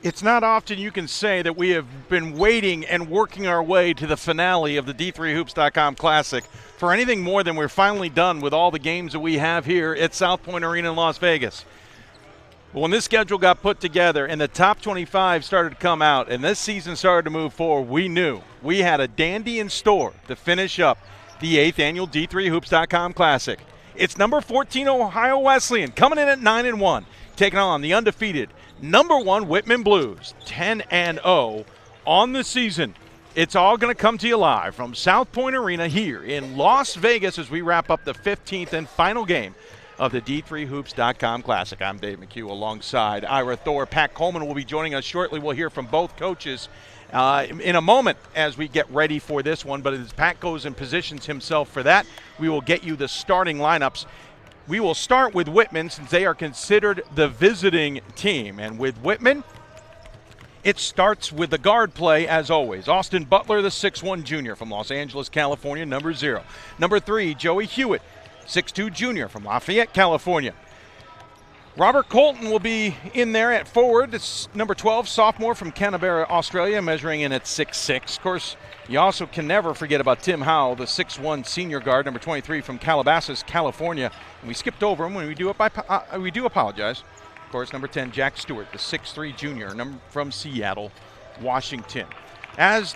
It's not often you can say that we have been waiting and working our way to the finale of the D3Hoops.com Classic for anything more than we're finally done with all the games that we have here at South Point Arena in Las Vegas. But when this schedule got put together and the top 25 started to come out and this season started to move forward, we knew we had a dandy in store to finish up the 8th annual D3Hoops.com Classic. It's number 14 Ohio Wesleyan coming in at 9-1, taking on the undefeated number 1 Whitman Blues, 10-0 on the season. It's all going to come to you live from South Point Arena here in Las Vegas as we wrap up the 15th and final game of the D3Hoops.com Classic. I'm Dave McHugh alongside Ira Thor. Pat Coleman will be joining us shortly. We'll hear from both coaches in a moment as we get ready for this one. But as Pat goes and positions himself for that, we will get you the starting lineups. We will start with Whitman since they are considered the visiting team. And with Whitman, it starts with the guard play as always. Austin Butler, the 6'1 junior from Los Angeles, California, number 0. Number 3, Joey Hewitt, 6'2 junior from Lafayette, California. Robert Colton will be in there at forward. It's number 12, sophomore from Canberra, Australia, measuring in at 6'6". Of course, you also can never forget about Tim Howell, the 6'1 senior guard, number 23 from Calabasas, California. And we skipped over him when we do apologize. Of course, number 10, Jack Stewart, the 6'3 junior from Seattle, Washington. As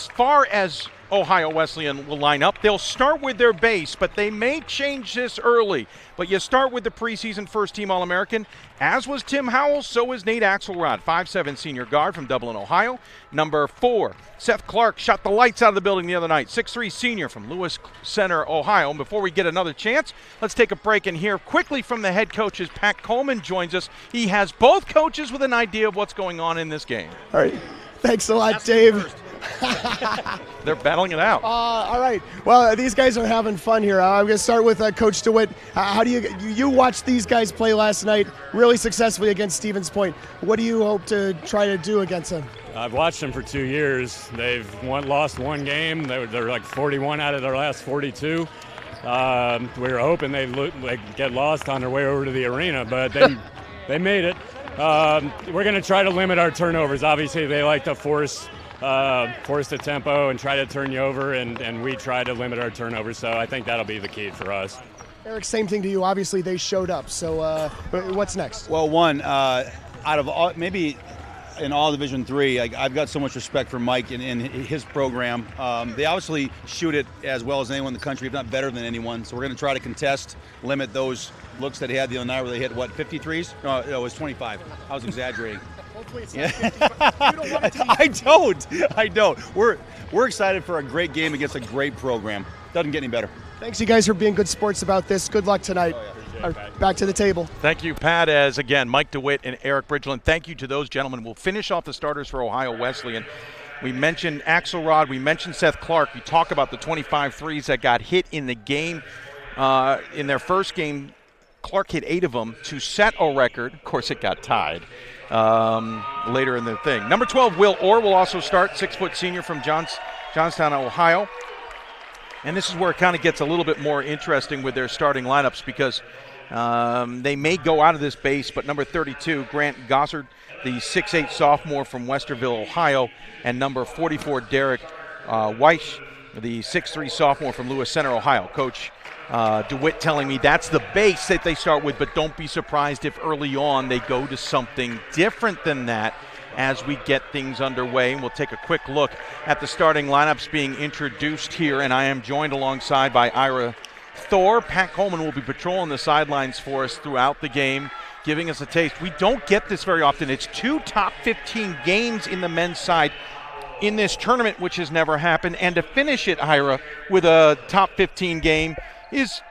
far as Ohio Wesleyan will line up, they'll start with their base, but they may change this early. But you start with the preseason first-team All-American. As was Tim Howell, so is Nate Axelrod, 5'7 senior guard from Dublin, Ohio. Number 4, Seth Clark shot the lights out of the building the other night, 6'3 senior from Lewis Center, Ohio. And before we get another chance, let's take a break and hear quickly from the head coach as Pat Coleman joins us. He has both coaches with an idea of what's going on in this game. All right. Thanks a lot, Dave. They're battling it out. All right. Well, these guys are having fun here. I'm going to start with Coach DeWitt. How do you watched these guys play last night really successfully against Stevens Point? What do you hope to try to do against them? I've watched them for 2 years. They've lost one game. They're like 41 out of their last 42. We were hoping they'd get lost on their way over to the arena, but they made it. We're going to try to limit our turnovers. Obviously, they like to force the tempo and try to turn you over, and we try to limit our turnovers. So I think that'll be the key for us. Eric, same thing to you. Obviously, they showed up. So what's next? Well, out of all, maybe in all Division III, I've got so much respect for Mike and his program. They obviously shoot it as well as anyone in the country, if not better than anyone. So we're going to try to contest, limit those looks that he had the other night where they hit, 53s? No, it was 25. I was exaggerating. Hopefully it's Yeah. not 50. You don't want it to I don't. We're excited for a great game against a great program. Doesn't get any better. Thanks, you guys, for being good sports about this. Good luck tonight. All right, back to the table. Thank you, Pat, as again, Mike DeWitt and Eric Bridgeland. Thank you to those gentlemen. We'll finish off the starters for Ohio Wesleyan. We mentioned Axelrod. We mentioned Seth Clark. We talk about the 25 threes that got hit in the game. In their first game, Clark hit 8 of them to set a record. Of course, it got tied later in the thing. Number 12, Will Orr will also start, 6-foot senior from Johnstown, Ohio. And this is where it kind of gets a little bit more interesting with their starting lineups because they may go out of this base, but number 32, Grant Gossard, the 6'8 sophomore from Westerville, Ohio, and number 44, Derek Weiss, the 6'3 sophomore from Lewis Center, Ohio. Coach DeWitt telling me that's the base that they start with, but don't be surprised if early on they go to something different than that as we get things underway. And we'll take a quick look at the starting lineups being introduced here, and I am joined alongside by Ira Thor. Pat Coleman will be patrolling the sidelines for us throughout the game, giving us a taste. We don't get this very often. It's 2 top 15 games in the men's side in this tournament, which has never happened, and to finish it, Ira, with a top 15 game is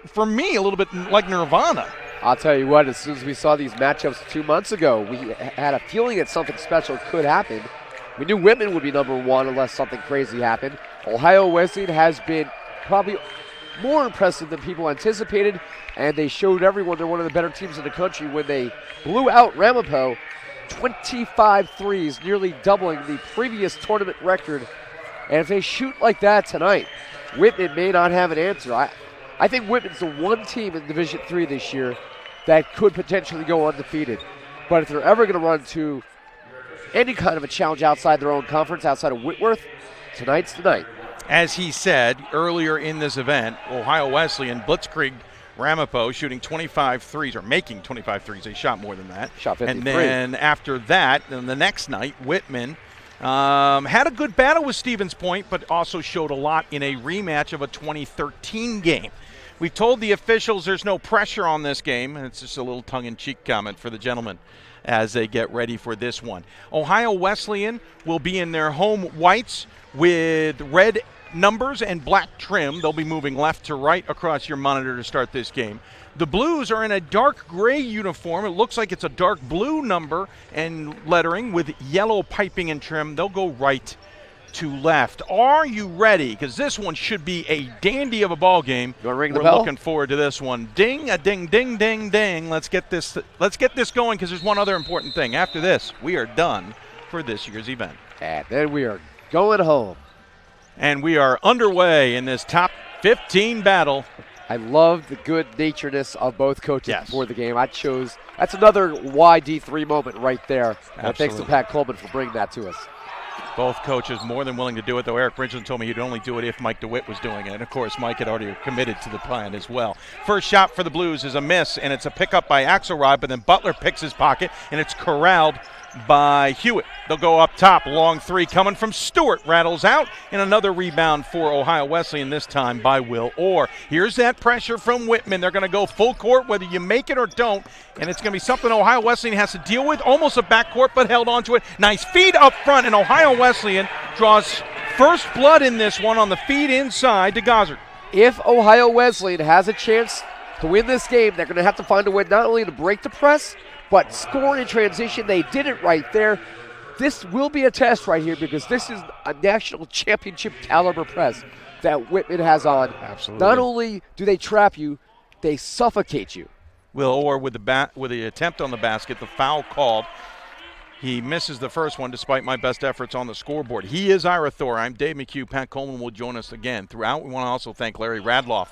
for me a little bit like nirvana. I'll tell you what, as soon as we saw these matchups 2 months ago, we had a feeling that something special could happen. We knew Whitman would be number 1 unless something crazy happened. Ohio Wesleyan has been probably more impressive than people anticipated, and they showed everyone they're one of the better teams in the country when they blew out Ramapo 25 threes, nearly doubling the previous tournament record. And if they shoot like that tonight, Whitman may not have an answer. I think Whitman's the one team in Division III this year that could potentially go undefeated. But if they're ever going to run into any kind of a challenge outside their own conference, outside of Whitworth, tonight's the night. As he said earlier in this event, Ohio Wesleyan blitzkrieg Ramapo shooting 25 threes, or making 25 threes. They shot more than that. Shot 53. And then after that, then the next night, Whitman had a good battle with Stevens Point, but also showed a lot in a rematch of a 2013 game. We've told the officials there's no pressure on this game, and it's just a little tongue-in-cheek comment for the gentlemen as they get ready for this one. Ohio Wesleyan will be in their home whites with red numbers and black trim. They'll be moving left to right across your monitor to start this game. The Blues are in a dark gray uniform. It looks like it's a dark blue number and lettering with yellow piping and trim. They'll go right to left. Are you ready? Because this one should be a dandy of a ball game. You want to ring the We're bell? looking forward to this one. Ding, a ding, ding, ding, ding. Let's get this going, because there's one other important thing. After this, we are done for this year's event. And then we are going home. And we are underway in this top 15 battle. I love the good-naturedness of both coaches Yes. before the game. That's another YD3 moment right there. And thanks to Absolutely. Pat Coleman for bringing that to us. Both coaches more than willing to do it, though Eric Bridgeland told me he'd only do it if Mike DeWitt was doing it. And, of course, Mike had already committed to the plan as well. First shot for the Blues is a miss, and it's a pickup by Axelrod, but then Butler picks his pocket, and it's corralled by Hewitt. They'll go up top. Long three coming from Stewart. Rattles out, and another rebound for Ohio Wesleyan, this time by Will Orr. Here's that pressure from Whitman. They're going to go full court whether you make it or don't, and it's going to be something Ohio Wesleyan has to deal with. Almost a backcourt, but held on to it. Nice feed up front, and Ohio Wesleyan draws first blood in this one on the feed inside to Gozzard. If Ohio Wesleyan has a chance to win this game, they're going to have to find a way not only to break the press, but score in transition. They did it right there. This will be a test right here, because this is a national championship caliber press that Whitman has on. Absolutely. Not only do they trap you, they suffocate you. Will Orr with the attempt on the basket, the foul called. He misses the first one despite my best efforts on the scoreboard. He is Ira Thor. I'm Dave McHugh. Pat Coleman will join us again throughout. We want to also thank Larry Radloff,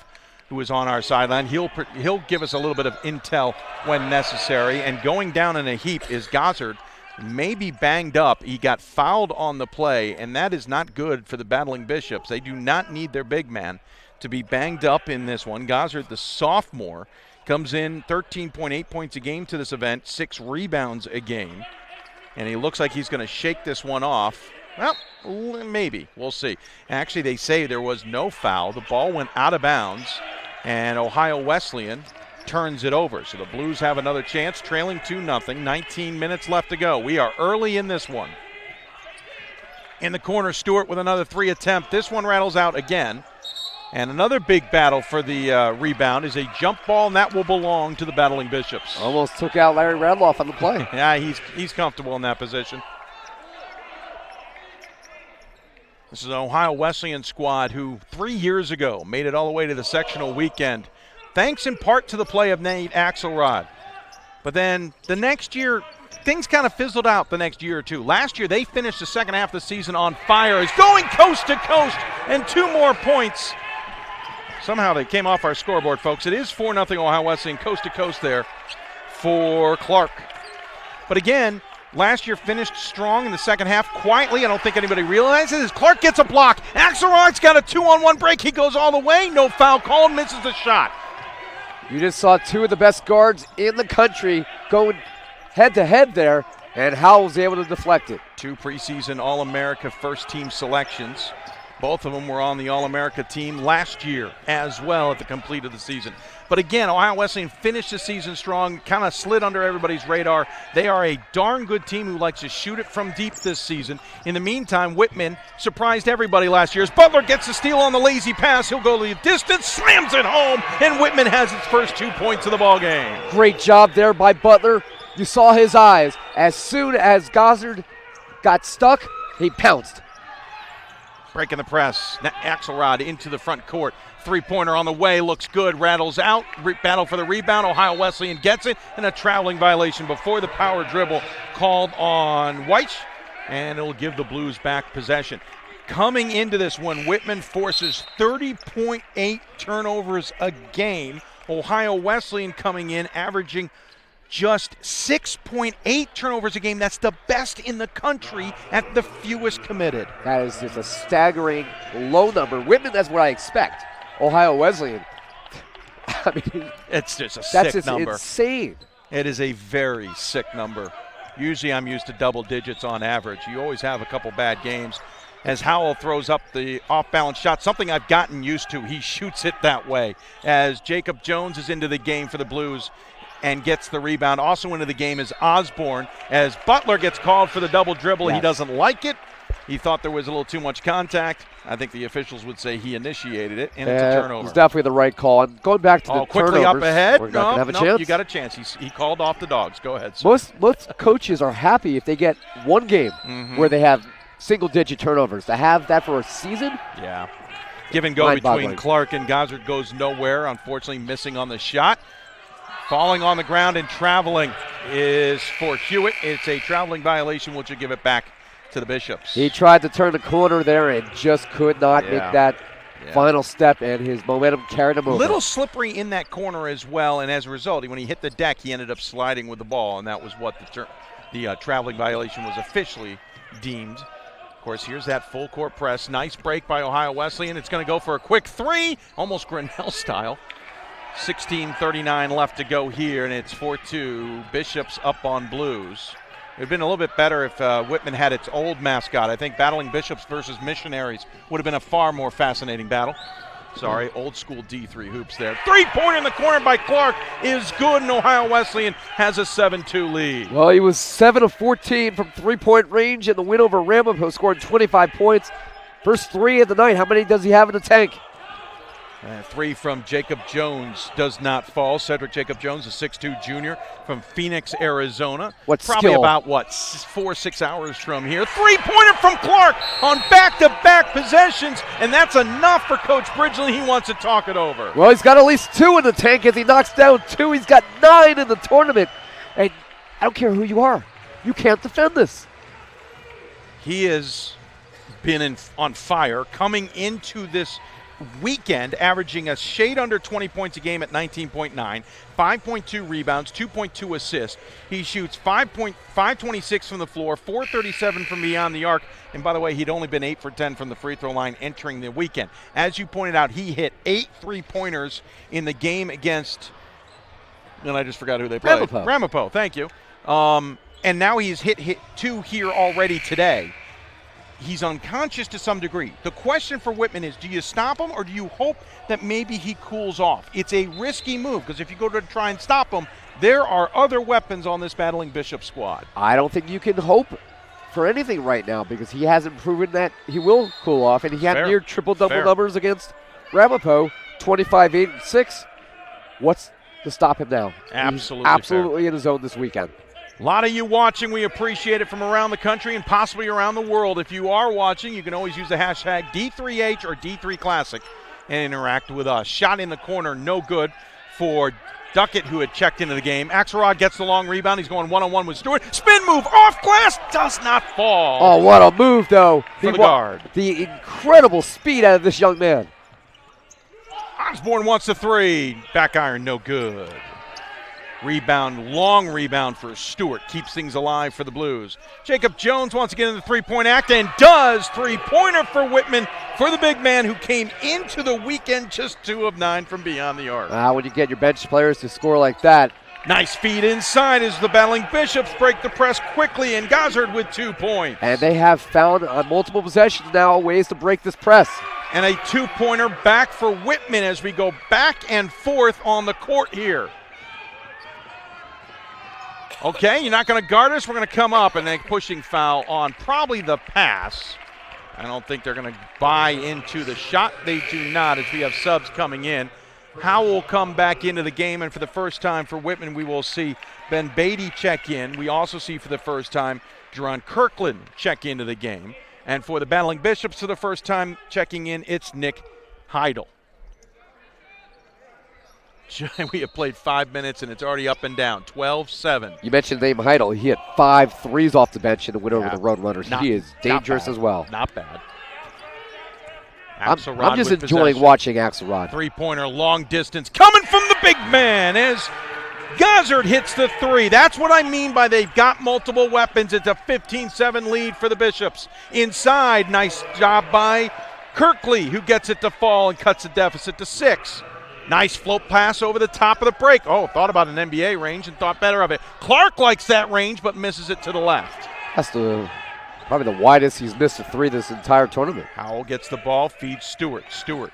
who is on our sideline. He'll give us a little bit of intel when necessary. And going down in a heap is Gozzard, maybe banged up. He got fouled on the play, and that is not good for the Battling Bishops. They do not need their big man to be banged up in this one. Gozzard, the sophomore, comes in 13.8 points a game to this event, 6 rebounds a game. And he looks like he's going to shake this one off. Well, maybe. We'll see. Actually, they say there was no foul. The ball went out of bounds, and Ohio Wesleyan turns it over. So the Blues have another chance, trailing 2-0. 19 minutes left to go. We are early in this one. In the corner, Stewart with another 3 attempt. This one rattles out again. And another big battle for the rebound is a jump ball, and that will belong to the Battling Bishops. Almost took out Larry Radloff on the play. Yeah, he's comfortable in that position. This is an Ohio Wesleyan squad who 3 years ago made it all the way to the sectional weekend, thanks in part to the play of Nate Axelrod. But then the next year, things kind of fizzled out the next year or two. Last year, they finished the second half of the season on fire. It's going coast to coast, and 2 more points. Somehow they came off our scoreboard, folks. It is 4-0 Ohio Wesleyan, coast to coast there for Clark. But again, last year finished strong in the second half quietly. I don't think anybody realizes. Clark gets a block. Axelrod's got a 2-on-1 break. He goes all the way. No foul called. Misses the shot. You just saw 2 of the best guards in the country going head-to-head there, and Howell was able to deflect it. 2 preseason All-America first-team selections. Both of them were on the All-America team last year as well at the complete of the season. But again, Ohio Wesleyan finished the season strong, kind of slid under everybody's radar. They are a darn good team who likes to shoot it from deep this season. In the meantime, Whitman surprised everybody last year. As Butler gets the steal on the lazy pass, he'll go the distance, slams it home, and Whitman has its first 2 points of the ball game. Great job there by Butler. You saw his eyes. As soon as Gozzard got stuck, he pounced. Breaking the press. Axelrod into the front court. 3-pointer on the way. Looks good. Rattles out. Battle for the rebound. Ohio Wesleyan gets it. And a traveling violation before the power dribble called on White. And it'll give the Blues back possession. Coming into this one, Whitman forces 30.8 turnovers a game. Ohio Wesleyan coming in, averaging just 6.8 turnovers a game. That's the best in the country at the fewest committed. That is just a staggering low number. Whitman, that's what I expect. Ohio Wesleyan, I mean, It's just a that's sick just number. insane. It is a very sick number. Usually I'm used to double digits on average. You always have a couple bad games. As Howell throws up the off-balance shot, something I've gotten used to. He shoots it that way. As Jacob Jones is into the game for the Blues and gets the rebound. Also into the game is Osborne. As Butler gets called for the double dribble, Yes. He doesn't like it. He thought there was a little too much contact. I think the officials would say he initiated it, and it's a It turnover. was definitely the right call. And going back to the Quickly turnovers, up ahead. we're not going to have a chance. You got a chance. He called off the Dogs. Go ahead, sir. Most coaches are happy if they get one game where they have single-digit turnovers. To have that for a season, Yeah. Give and go Mind-boggling. between Clark and Gozzard goes nowhere, unfortunately missing on the shot. Falling on the ground and traveling is for Hewitt. It's a traveling violation, which will give it back to the Bishops. he tried to turn the corner there and just could not Yeah. make that final step, and his momentum carried him over. Little slippery in that corner as well, and as a result, when he hit the deck, he ended up sliding with the ball, and that was what the traveling violation was officially deemed. Of course, here's that full court press. Nice break by Ohio Wesleyan. It's going to go for a quick three, almost Grinnell style. 16:39 left to go here, and it's 4-2. Bishops up on Blues. It would have been a little bit better if Whitman had its old mascot. I think battling Bishops versus Missionaries would have been a far more fascinating battle. Sorry, old school D3 hoops there. Three-pointer in the corner by Clark is good, and Ohio Wesleyan has a 7-2 lead. Well, he was 7 of 14 from three-point range in the win over Ramapo, scoring 25 points. First three of the night. How many does he have in the tank? Three from Jacob Jones does not fall. Cedric Jacob Jones, a 6'2 junior from Phoenix, Arizona. What Probably skill? about, 4-6 hours from here. Three-pointer from Clark on back-to-back possessions, and that's enough for Coach Bridgeley. He wants to talk it over. Well, he's got at least two in the tank. As he knocks down two, he's got 9 in the tournament. And I don't care who you are. You can't defend this. He has been on fire coming into this weekend, averaging a shade under 20 points a game at 19.9, 5.2 rebounds, 2.2 assists. He shoots 526 from the floor, 437 from beyond the arc. And by the way, he'd only been 8 for 10 from the free throw line entering the weekend. As you pointed out, he hit 8 3-pointers in the game against, and I just forgot who they played. Ramapo, thank you. And now he's hit 2 here already today. He's unconscious to some degree. The question for Whitman is, do you stop him or do you hope that maybe he cools off? It's a risky move because if you go to try and stop him, there are other weapons on this battling Bishop squad. I don't think you can hope for anything right now because he hasn't proven that he will cool off, and he had near triple-double numbers against Ramapo, 25, 8, and 6. What's to stop him now? Absolutely, He's absolutely in his zone this weekend. A lot of you watching. We appreciate it from around the country and possibly around the world. If you are watching, you can always use the hashtag D3H or D3 Classic and interact with us. Shot in the corner, no good for Duckett, who had checked into the game. Axelrod gets the long rebound. He's going one-on-one with Stewart. Spin move off glass, does not fall. Oh, what a move, though. For the guard. The incredible speed out of this young man. Osborne wants the three. Back iron, no good. Rebound, long rebound for Stewart. Keeps things alive for the Blues. Jacob Jones wants to get in the three-point act and does. Three-pointer for Whitman for the big man who came into the weekend just 2 of 9 from beyond the arc. When you get your bench players to score like that. Nice feed inside as the battling Bishops break the press quickly, and Gozzard with 2 points. And they have found on multiple possessions now ways to break this press. And a 2-pointer back for Whitman as we go back and forth on the court here. Okay, you're not going to guard us. We're going to come up, and then pushing foul on probably the pass. I don't think they're going to buy into the shot. They do not, as we have subs coming in. Howell will come back into the game, and for the first time for Whitman, we will see Ben Beatty check in. We also see for the first time Jerron Kirkland check into the game. And for the battling Bishops, for the first time checking in, it's Nick Heidel. We have played 5 minutes, and it's already up and down, 12-7. You mentioned the name Heidel. He hit 5 threes off the bench in the win over the Roadrunners. He is dangerous as well. Not bad. I'm just enjoying watching Axelrod. Three-pointer, long distance, coming from the big man as Gozzard hits the three. That's what I mean by they've got multiple weapons. It's a 15-7 lead for the Bishops. Inside, nice job by Kirkley, who gets it to fall and cuts the deficit to 6. Nice float pass over the top of the break. Oh, thought about an NBA range and thought better of it. Clark likes that range but misses it to the left. That's probably the widest he's missed a three this entire tournament. Howell gets the ball, feeds Stewart. Stewart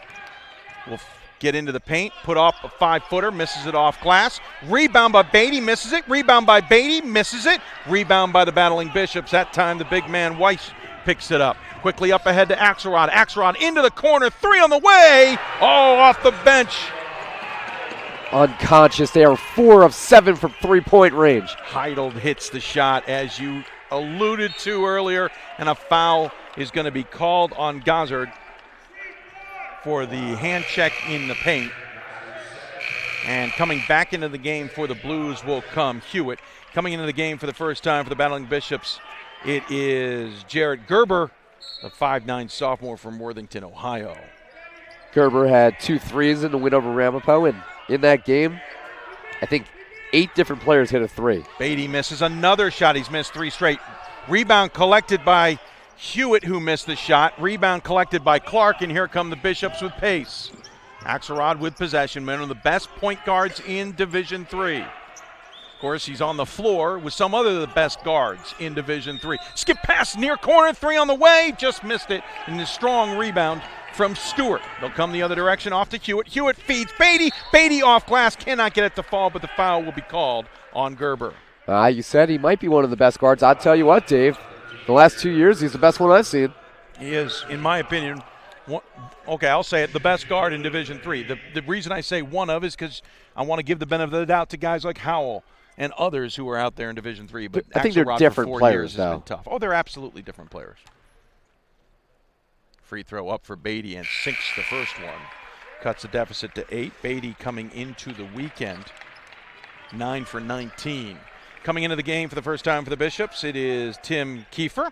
will get into the paint, put off a 5-footer, misses it off glass. Rebound by Beatty, misses it. Rebound by Beatty, misses it. Rebound by the battling Bishops. That time the big man Weiss picks it up. Quickly up ahead to Axelrod. Axelrod into the corner, 3 on the way. Oh, off the bench. Unconscious. They are 4 of 7 from three-point range. Heidel hits the shot as you alluded to earlier, and a foul is going to be called on Gozzard for the hand check in the paint. And coming back into the game for the Blues will come Hewitt. Coming into the game for the first time for the battling Bishops, it is Jarrett Gerber, the 5'9 sophomore from Worthington, Ohio. Gerber had 2 threes in the win over Ramapo, and in that game, I think 8 different players hit a 3. Beatty misses another shot. He's missed 3 straight. Rebound collected by Hewitt, who missed the shot. Rebound collected by Clark, and here come the Bishops with pace. Axelrod with possession, one of the best point guards in Division III. Of course, he's on the floor with some other of the best guards in Division III. Skip pass near corner, 3 on the way, just missed it. And the strong rebound from Stewart. They'll come the other direction off to Hewitt. Hewitt feeds Beatty. Beatty off glass, cannot get it to fall, but the foul will be called on Gerber. You said he might be one of the best guards. I'll tell you what, Dave. The last 2 years, he's the best one I've seen. He is, in my opinion, I'll say it, the best guard in Division III. The reason I say one of is because I want to give the benefit of the doubt to guys like Howell and others who are out there in Division III. But I think they're different players, though. Has been tough. Oh, they're absolutely different players. Free throw up for Beatty and sinks the first one. Cuts the deficit to 8. Beatty coming into the weekend, 9 for 19. Coming into the game for the first time for the Bishops, it is Tim Kiefer,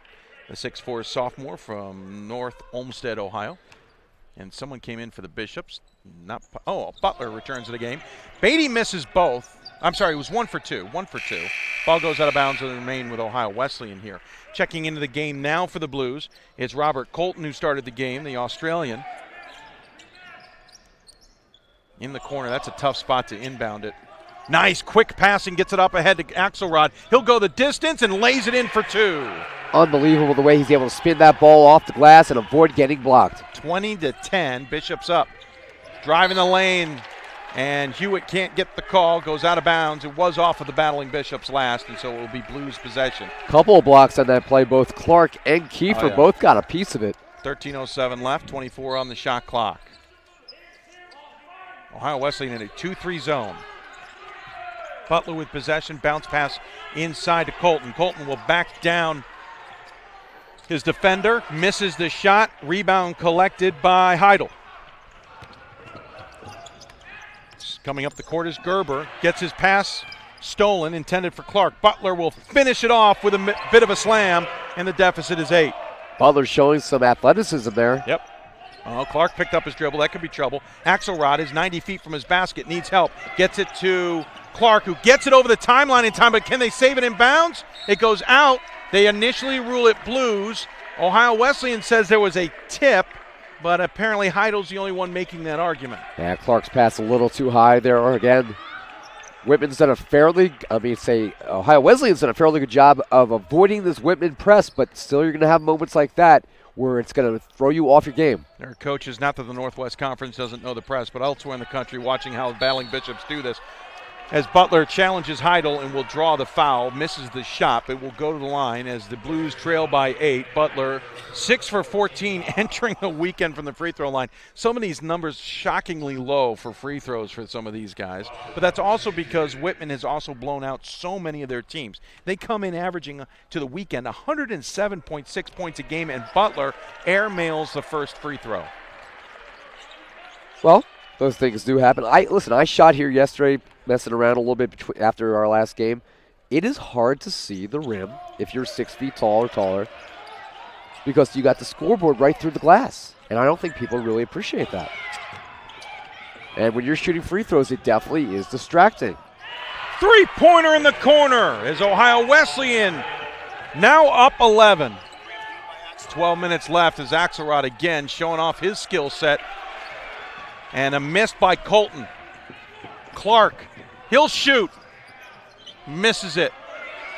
the 6'4 sophomore from North Olmsted, Ohio. And someone came in for the Bishops. Butler returns to the game. Beatty misses both. I'm sorry, it was 1 for 2. 1 for 2. Ball goes out of bounds and remain with Ohio Wesleyan here. Checking into the game now for the Blues is Robert Colton, who started the game, the Australian. In the corner, that's a tough spot to inbound it. Nice quick passing, gets it up ahead to Axelrod. He'll go the distance and lays it in for 2. Unbelievable the way he's able to spin that ball off the glass and avoid getting blocked. 20-10, Bishops up. Driving the lane, and Hewitt can't get the call, goes out of bounds. It was off of the battling Bishops last, and so it will be Blues possession. Couple of blocks on that play. Both Clark and Kiefer both got a piece of it. 13:07 left, 24 on the shot clock. Ohio Wesleyan in a 2-3 zone. Butler with possession, bounce pass inside to Colton. Colton will back down his defender, misses the shot, rebound collected by Heidel. Coming up the court is Gerber, gets his pass stolen, intended for Clark. Butler will finish it off with a bit of a slam, and the deficit is 8. Butler showing some athleticism there. Yep. Clark picked up his dribble. That could be trouble. Axelrod is 90 feet from his basket, needs help. Gets it to Clark, who gets it over the timeline in time, but can they save it in bounds? It goes out. They initially rule it Blues. Ohio Wesleyan says there was a tip, but apparently Heidel's the only one making that argument. Yeah, Clark's pass a little too high there. Or again, Whitman's done Ohio Wesleyan's done a fairly good job of avoiding this Whitman press, but still you're going to have moments like that where it's going to throw you off your game. There are coaches, not that the Northwest Conference doesn't know the press, but elsewhere in the country watching how the battling Bishops do this. As Butler challenges Heidel and will draw the foul, misses the shot, but will go to the line as the Blues trail by 8. Butler 6 for 14 entering the weekend from the free throw line. Some of these numbers shockingly low for free throws for some of these guys, but that's also because Whitman has also blown out so many of their teams. They come in averaging to the weekend 107.6 points a game, and Butler airmails the first free throw. Well, those things do happen. I shot here yesterday, messing around a little bit after our last game. It is hard to see the rim if you're 6 feet tall or taller because you got the scoreboard right through the glass. And I don't think people really appreciate that. And when you're shooting free throws, it definitely is distracting. Three-pointer in the corner as Ohio Wesleyan now up 11. 12 minutes left as Axelrod again showing off his skill set. And a miss by Colton. Clark, he'll shoot. Misses it.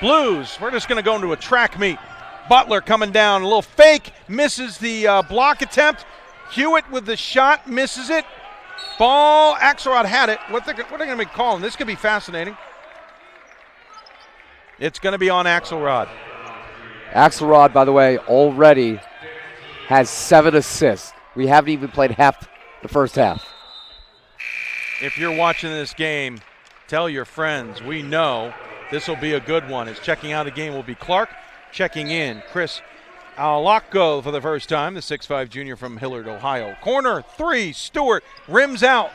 Blues, we're just going to go into a track meet. Butler coming down, a little fake, misses the block attempt. Hewitt with the shot, misses it. Ball, Axelrod had it. What are they going to be calling? This could be fascinating. It's going to be on Axelrod. Axelrod, by the way, already has 7 assists. We haven't even played half the first half. If you're watching this game, tell your friends. We know this will be a good one. As checking out the game will be Clark. Checking in, Chris Alacco for the first time, the 6'5 junior from Hillard, Ohio. Corner 3, Stewart, rims out.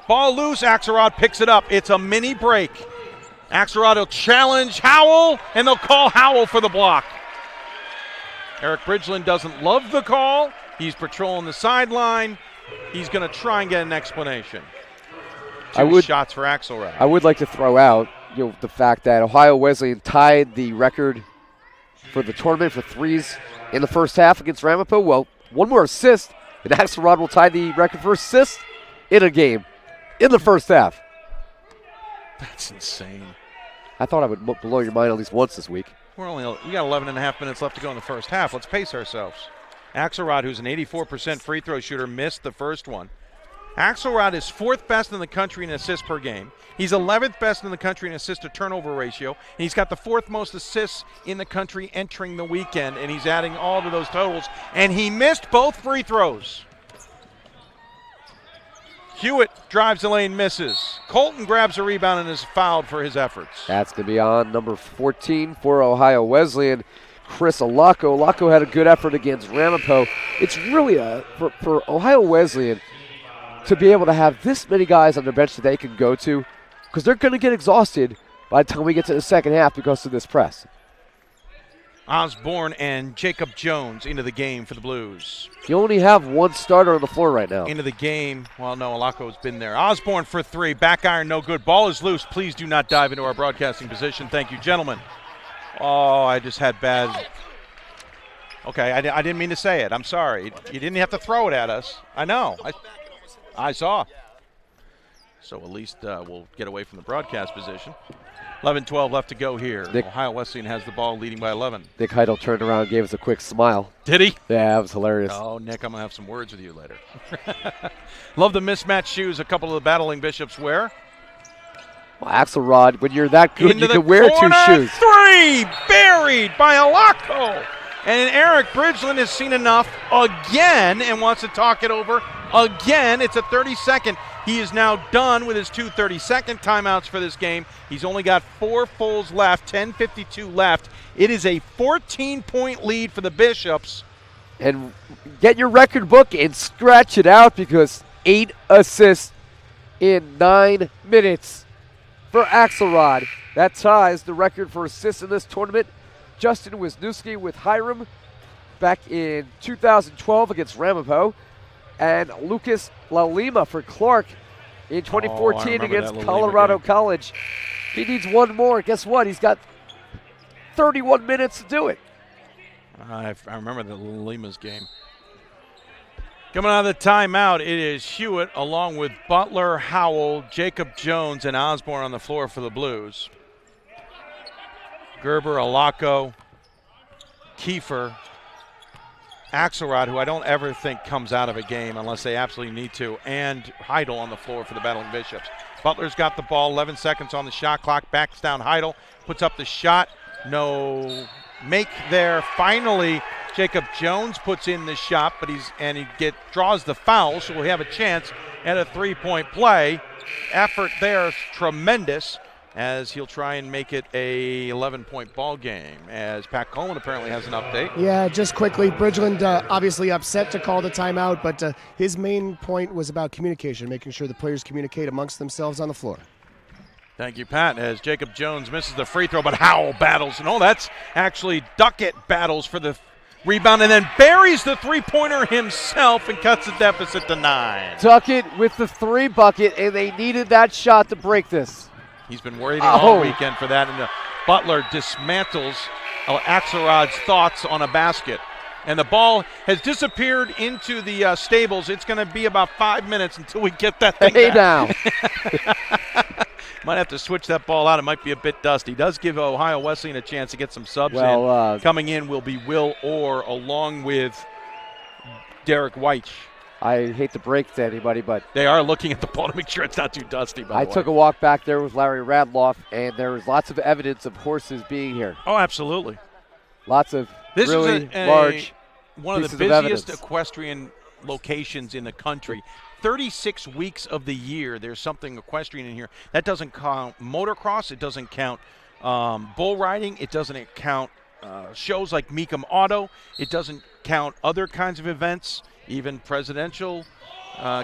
Ball loose, Axelrod picks it up. It's a mini break. Axelrod will challenge Howell, and they'll call Howell for the block. Eric Bridgeland doesn't love the call. He's patrolling the sideline. He's going to try and get an explanation. Two shots for Axelrod. I would like to throw out the fact that Ohio Wesleyan tied the record for the tournament for threes in the first half against Ramapo. Well, one more assist, and Axelrod will tie the record for assists in a game in the first half. That's insane. I thought I would blow your mind at least once this week. We got 11 and a half minutes left to go in the first half. Let's pace ourselves. Axelrod, who's an 84% free throw shooter, missed the first one. Axelrod is 4th best in the country in assists per game. He's 11th best in the country in assist to turnover ratio. And he's got the 4th most assists in the country entering the weekend, and he's adding all to those totals. And he missed both free throws. Hewitt drives the lane, misses. Colton grabs a rebound and is fouled for his efforts. That's going to be on number 14 for Ohio Wesleyan, Chris Alacco. Alacco had a good effort against Ramapo. It's really for Ohio Wesleyan to be able to have this many guys on their bench that they can go to, because they're going to get exhausted by the time we get to the second half because of this press. Osborne and Jacob Jones into the game for the Blues. You only have one starter on the floor right now. Into the game. Well, no, Alacco's been there. Osborne for 3. Back iron, no good. Ball is loose. Please do not dive into our broadcasting position. Thank you, gentlemen. Oh, I just had bad. Okay, I didn't mean to say it. I'm sorry. You didn't have to throw it at us. I know. I saw. So at least we'll get away from the broadcast position. 11-12 left to go here. Ohio Wesleyan has the ball, leading by 11. Nick Heidel turned around and gave us a quick smile. Did he? Yeah, it was hilarious. Oh, Nick, I'm going to have some words with you later. Love the mismatched shoes a couple of the battling Bishops wear. Well, Axelrod, when you're that good, you can wear 2 shoes. 3, buried by Alacco. And Eric Bridgeland has seen enough again and wants to talk it over again. It's a 30-second. He is now done with his 2 30-second timeouts for this game. He's only got 4 fulls left, 10:52 left. It is a 14-point lead for the Bishops. And get your record book and scratch it out, because 8 assists in 9 minutes for Axelrod. That ties the record for assists in this tournament. Justin Wisniewski with Hiram back in 2012 against Ramapo. And Lucas LaLima for Clark in 2014 against Colorado College. He needs one more. Guess what? He's got 31 minutes to do it. I remember the LaLima's game. Coming out of the timeout, it is Hewitt along with Butler, Howell, Jacob Jones, and Osborne on the floor for the Blues. Gerber, Alacco, Kiefer, Axelrod, who I don't ever think comes out of a game unless they absolutely need to, and Heidel on the floor for the Battling Bishops. Butler's got the ball, 11 seconds on the shot clock, backs down Heidel, puts up the shot, no make there. Finally, Jacob Jones puts in the shot, but draws the foul, so we'll have a chance at a 3-point play. Effort there is tremendous, as he'll try and make it a 11-point ball game, as Pat Coleman apparently has an update. Yeah, just quickly, Bridgeland obviously upset to call the timeout, but his main point was about communication, making sure the players communicate amongst themselves on the floor. Thank you, Pat, as Jacob Jones misses the free throw, but Howell battles. No, that's actually Duckett battles for the rebound and then buries the three-pointer himself and cuts the deficit to 9. Duckett with the 3 bucket, and they needed that shot to break this. He's been waiting all weekend for that, and Butler dismantles Axelrod's thoughts on a basket. And the ball has disappeared into the stables. It's going to be about 5 minutes until we get that thing back. Now. Might have to switch that ball out. It might be a bit dusty. Does give Ohio Wesleyan a chance to get some subs in. Coming in will be Will Orr along with Derek Weich. I hate to break to anybody, but they are looking at the ball to make sure it's not too dusty. I took a walk back there with Larry Radloff, and there was lots of evidence of horses being here. Oh, absolutely. Lots of this really is large one of the busiest equestrian locations in the country. 36 weeks of the year, there's something equestrian in here. That doesn't count motocross. It doesn't count bull riding. It doesn't count shows like Mecum Auto. It doesn't count other kinds of events, even presidential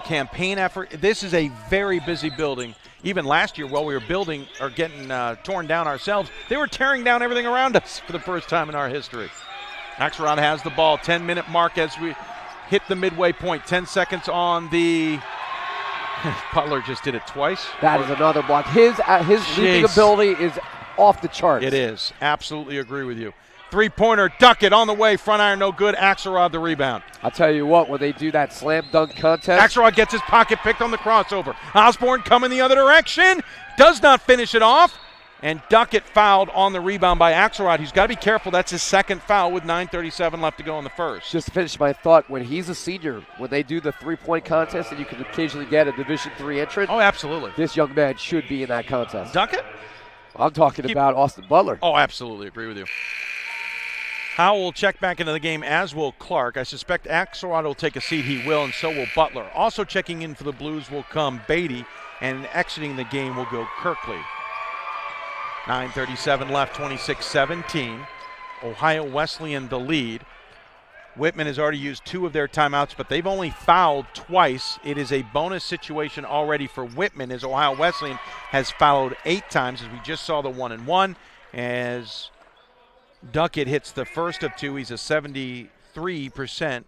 campaign effort. This is a very busy building. Even last year, while we were building or getting torn down ourselves, they were tearing down everything around us for the first time in our history. Axelrod has the ball, 10-minute mark as we hit the midway point. 10 seconds on the Butler just did it twice. That is another block. His leaping ability is off the charts. It is. Absolutely agree with you. Three-pointer, duck it on the way. Front iron, no good. Axelrod the rebound. I'll tell you what, when they do that slam dunk contest. Axelrod gets his pocket picked on the crossover. Osborne coming the other direction. Does not finish it off. And Duckett fouled on the rebound by Axelrod. He's got to be careful. That's his second foul with 9:37 left to go in the first. Just to finish my thought, when he's a senior, when they do the three-point contest and you can occasionally get a Division III entrant. Oh, absolutely. This young man should be in that contest. Duckett? I'm talking about Austin Butler. Oh, absolutely. Agree with you. Howell will check back into the game, as will Clark. I suspect Axelrod will take a seat. He will, and so will Butler. Also checking in for the Blues will come Beatty, and exiting the game will go Kirkley. 9:37 left, 26-17. Ohio Wesleyan the lead. Whitman has already used 2 of their timeouts, but they've only fouled twice. It is a bonus situation already for Whitman, as Ohio Wesleyan has fouled 8 times, as we just saw the 1-and-1. As Duckett hits the first of 2, he's a 73%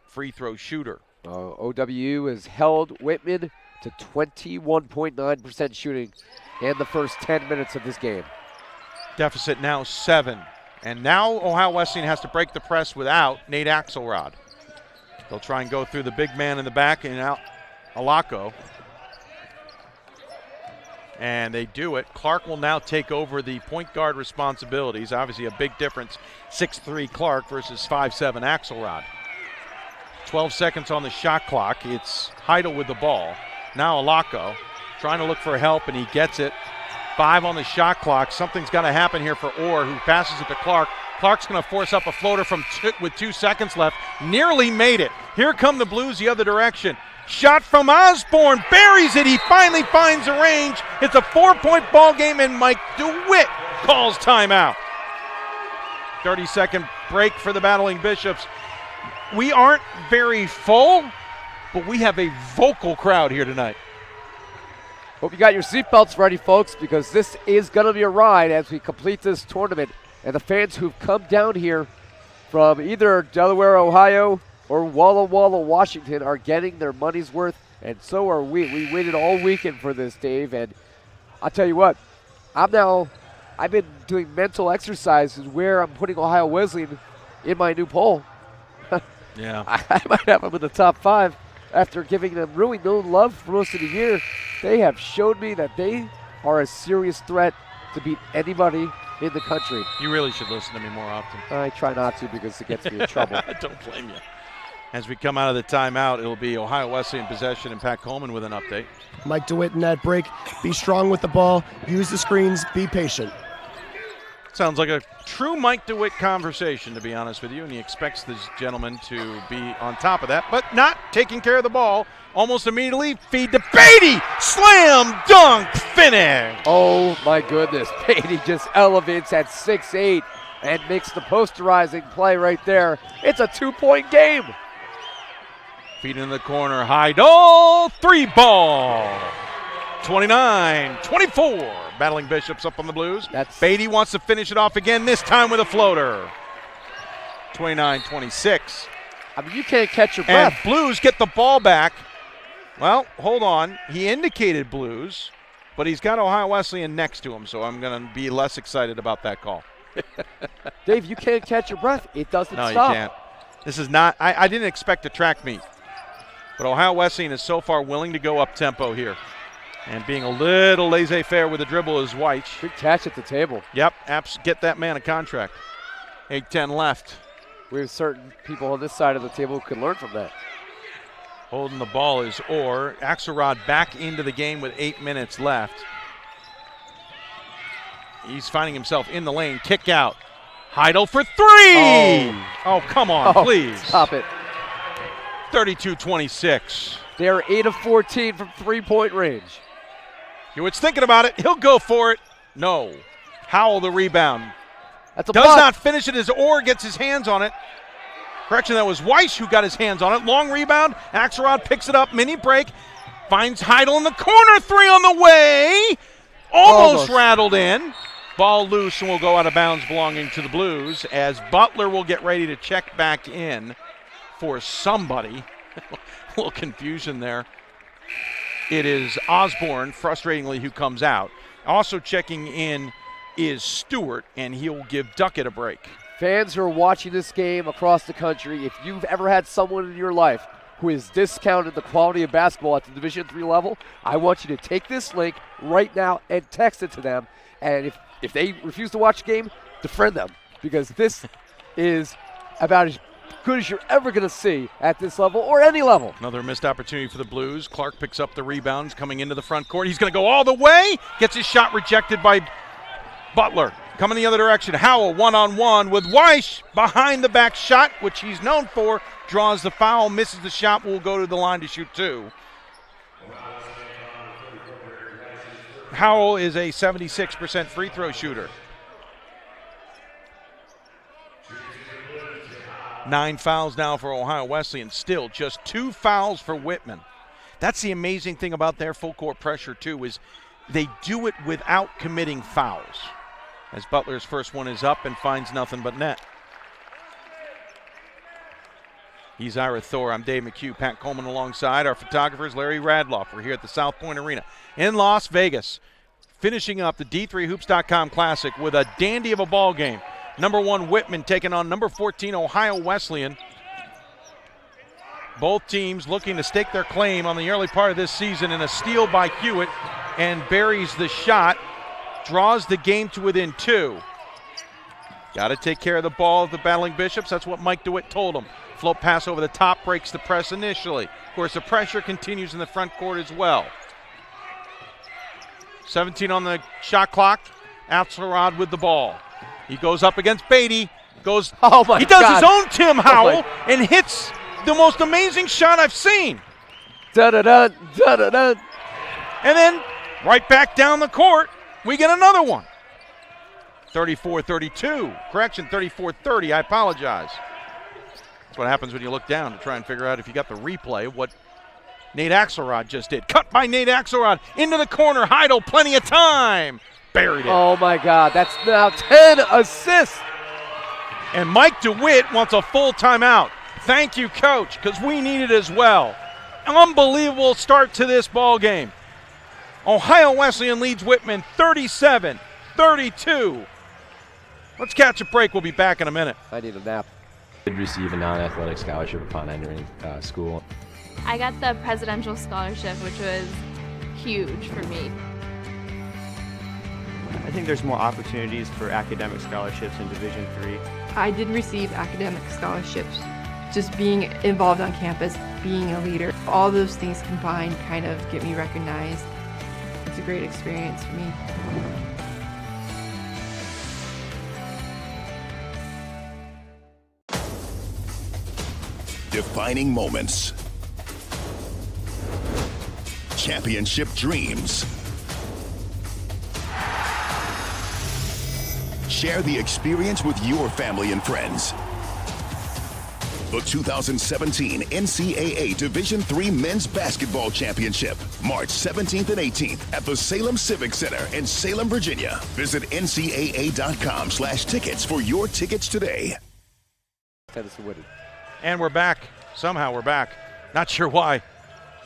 free throw shooter. OWU has held Whitman to 21.9% shooting in the first 10 minutes of this game. Deficit now 7. And now Ohio Wesleyan has to break the press without Nate Axelrod. They'll try and go through the big man in the back and out Alaco. And they do it. Clark will now take over the point guard responsibilities. Obviously a big difference, 6'3" Clark versus 5'7" Axelrod. 12 seconds on the shot clock. It's Heidel with the ball. Now Alaco trying to look for help, and he gets it. 5 on the shot clock. Something's got to happen here for Orr, who passes it to Clark. Clark's going to force up a floater with 2 seconds left. Nearly made it. Here come the Blues the other direction. Shot from Osborne. Buries it. He finally finds a range. It's a 4-point ball game, and Mike DeWitt calls timeout. 30-second break for the Battling Bishops. We aren't very full, but we have a vocal crowd here tonight. Hope you got your seatbelts ready, folks, because this is going to be a ride as we complete this tournament. And the fans who've come down here from either Delaware, Ohio, or Walla Walla, Washington are getting their money's worth, and so are we. We waited all weekend for this, Dave, and I'll tell you what, I've been doing mental exercises where I'm putting Ohio Wesleyan in my new poll. Yeah. I might have them in the top 5 after giving them really no love for most of the year. They have showed me that they are a serious threat to beat anybody in the country. You really should listen to me more often. I try not to because it gets me in trouble. I don't blame you. As we come out of the timeout, it'll be Ohio Wesleyan possession, and Pat Coleman with an update. Mike DeWitt in that break. Be strong with the ball. Use the screens. Be patient. Sounds like a true Mike DeWitt conversation, to be honest with you, and he expects this gentleman to be on top of that, but not taking care of the ball. Almost immediately, feed to Beatty! Slam, dunk, finish! Oh my goodness, Beatty just elevates at 6'8" and makes the posterizing play right there. It's a 2-point game. Feed in the corner, Heidel, 3-ball. 29-24. Battling Bishops up on the Blues. Beatty wants to finish it off again, this time with a floater. 29-26. I mean, you can't catch your breath. And Blues get the ball back. Well, hold on. He indicated Blues. but he's got Ohio Wesleyan next to him, so I'm going to be less excited about that call. Dave, you can't catch your breath. It doesn't No, stop. you can't. This is not – I didn't expect a track meet, but Ohio Wesleyan is so far willing to go up-tempo here. And being a little laissez-faire with the dribble is White. Good catch at the table. Yep, get that man a contract. 8:10 left. We have certain people on this side of the table who can learn from that. Holding the ball is Orr. Axelrod back into the game with 8 minutes left. He's finding himself in the lane. Kick out. Heidel for three! Oh, come on, please. Stop it. 32-26. They are 8 of 14 from three-point range. Hewitt's thinking about it. He'll go for it. No. Howell the rebound. That's a Does block. not finish it as Orr gets his hands on it. Correction, that was Weiss who got his hands on it. Long rebound. Axelrod picks it up. Mini break. Finds Heidel in the corner. Three on the way. Almost rattled in. Ball loose and will go out of bounds belonging to the Blues as Butler will get ready to check back in for somebody. A little confusion there. It is Osborne, frustratingly, who comes out. Also checking in is Stewart, and he'll give Duckett a break. Fans who are watching this game across the country, if you've ever had someone in your life who has discounted the quality of basketball at the Division III level, I want you to take this link right now and text it to them. And if they refuse to watch the game, defriend them, because this is about as good as you're ever going to see at this level or any level. Another missed opportunity for the Blues. Clark picks up the rebounds coming into the front court. He's going to go all the way. Gets his shot rejected by Butler. Coming the other direction. Howell one-on-one with Weiss. Behind the back shot, which he's known for. Draws the foul, misses the shot, will go to the line to shoot two. Howell is a 76% free throw shooter. 9 fouls now for Ohio Wesleyan. Still just 2 fouls for Whitman. That's the amazing thing about their full court pressure too, is they do it without committing fouls. As Butler's first one is up and finds nothing but net. He's Ira Thor. I'm Dave McHugh. Pat Coleman alongside our photographers, Larry Radloff. We're here at the South Point Arena in Las Vegas, finishing up the D3Hoops.com Classic with a dandy of a ball game. Number 1 Whitman taking on number 14 Ohio Wesleyan. Both teams looking to stake their claim on the early part of this season, in a steal by Hewitt, and buries the shot, draws the game to within 2. Got to take care of the ball of the Battling Bishops. That's what Mike DeWitt told them. Float pass over the top, breaks the press initially. Of course, the pressure continues in the front court as well. 17 on the shot clock. Axelrod with the ball. He goes up against Beatty. He does his own Tim Howell and hits the most amazing shot I've seen. Da-da-da, da-da-da. And then right back down the court, we get another one. 34-32. Correction, 34-30. I apologize. That's what happens when you look down to try and figure out if you got the replay of what Nate Axelrod just did. Cut by Nate Axelrod into the corner. Heidel, plenty of time. Buried it. Oh, my God. That's now 10 assists. And Mike DeWitt wants a full timeout. Thank you, Coach, because we need it as well. Unbelievable start to this ball game. Ohio Wesleyan leads Whitman 37-32. Let's catch a break. We'll be back in a minute. I need a nap. I did receive a non-athletic scholarship upon entering school. I got the presidential scholarship, which was huge for me. I think there's more opportunities for academic scholarships in Division III. I did receive academic scholarships. Just being involved on campus, being a leader, all those things combined kind of get me recognized. It's a great experience for me. Defining moments. Championship dreams. Share the experience with your family and friends. The 2017 NCAA Division III Men's Basketball Championship, March 17th and 18th at the Salem Civic Center in Salem, Virginia. Visit ncaa.com/tickets for your tickets today. Tennessee winning. And we're back. Somehow we're back. Not sure why.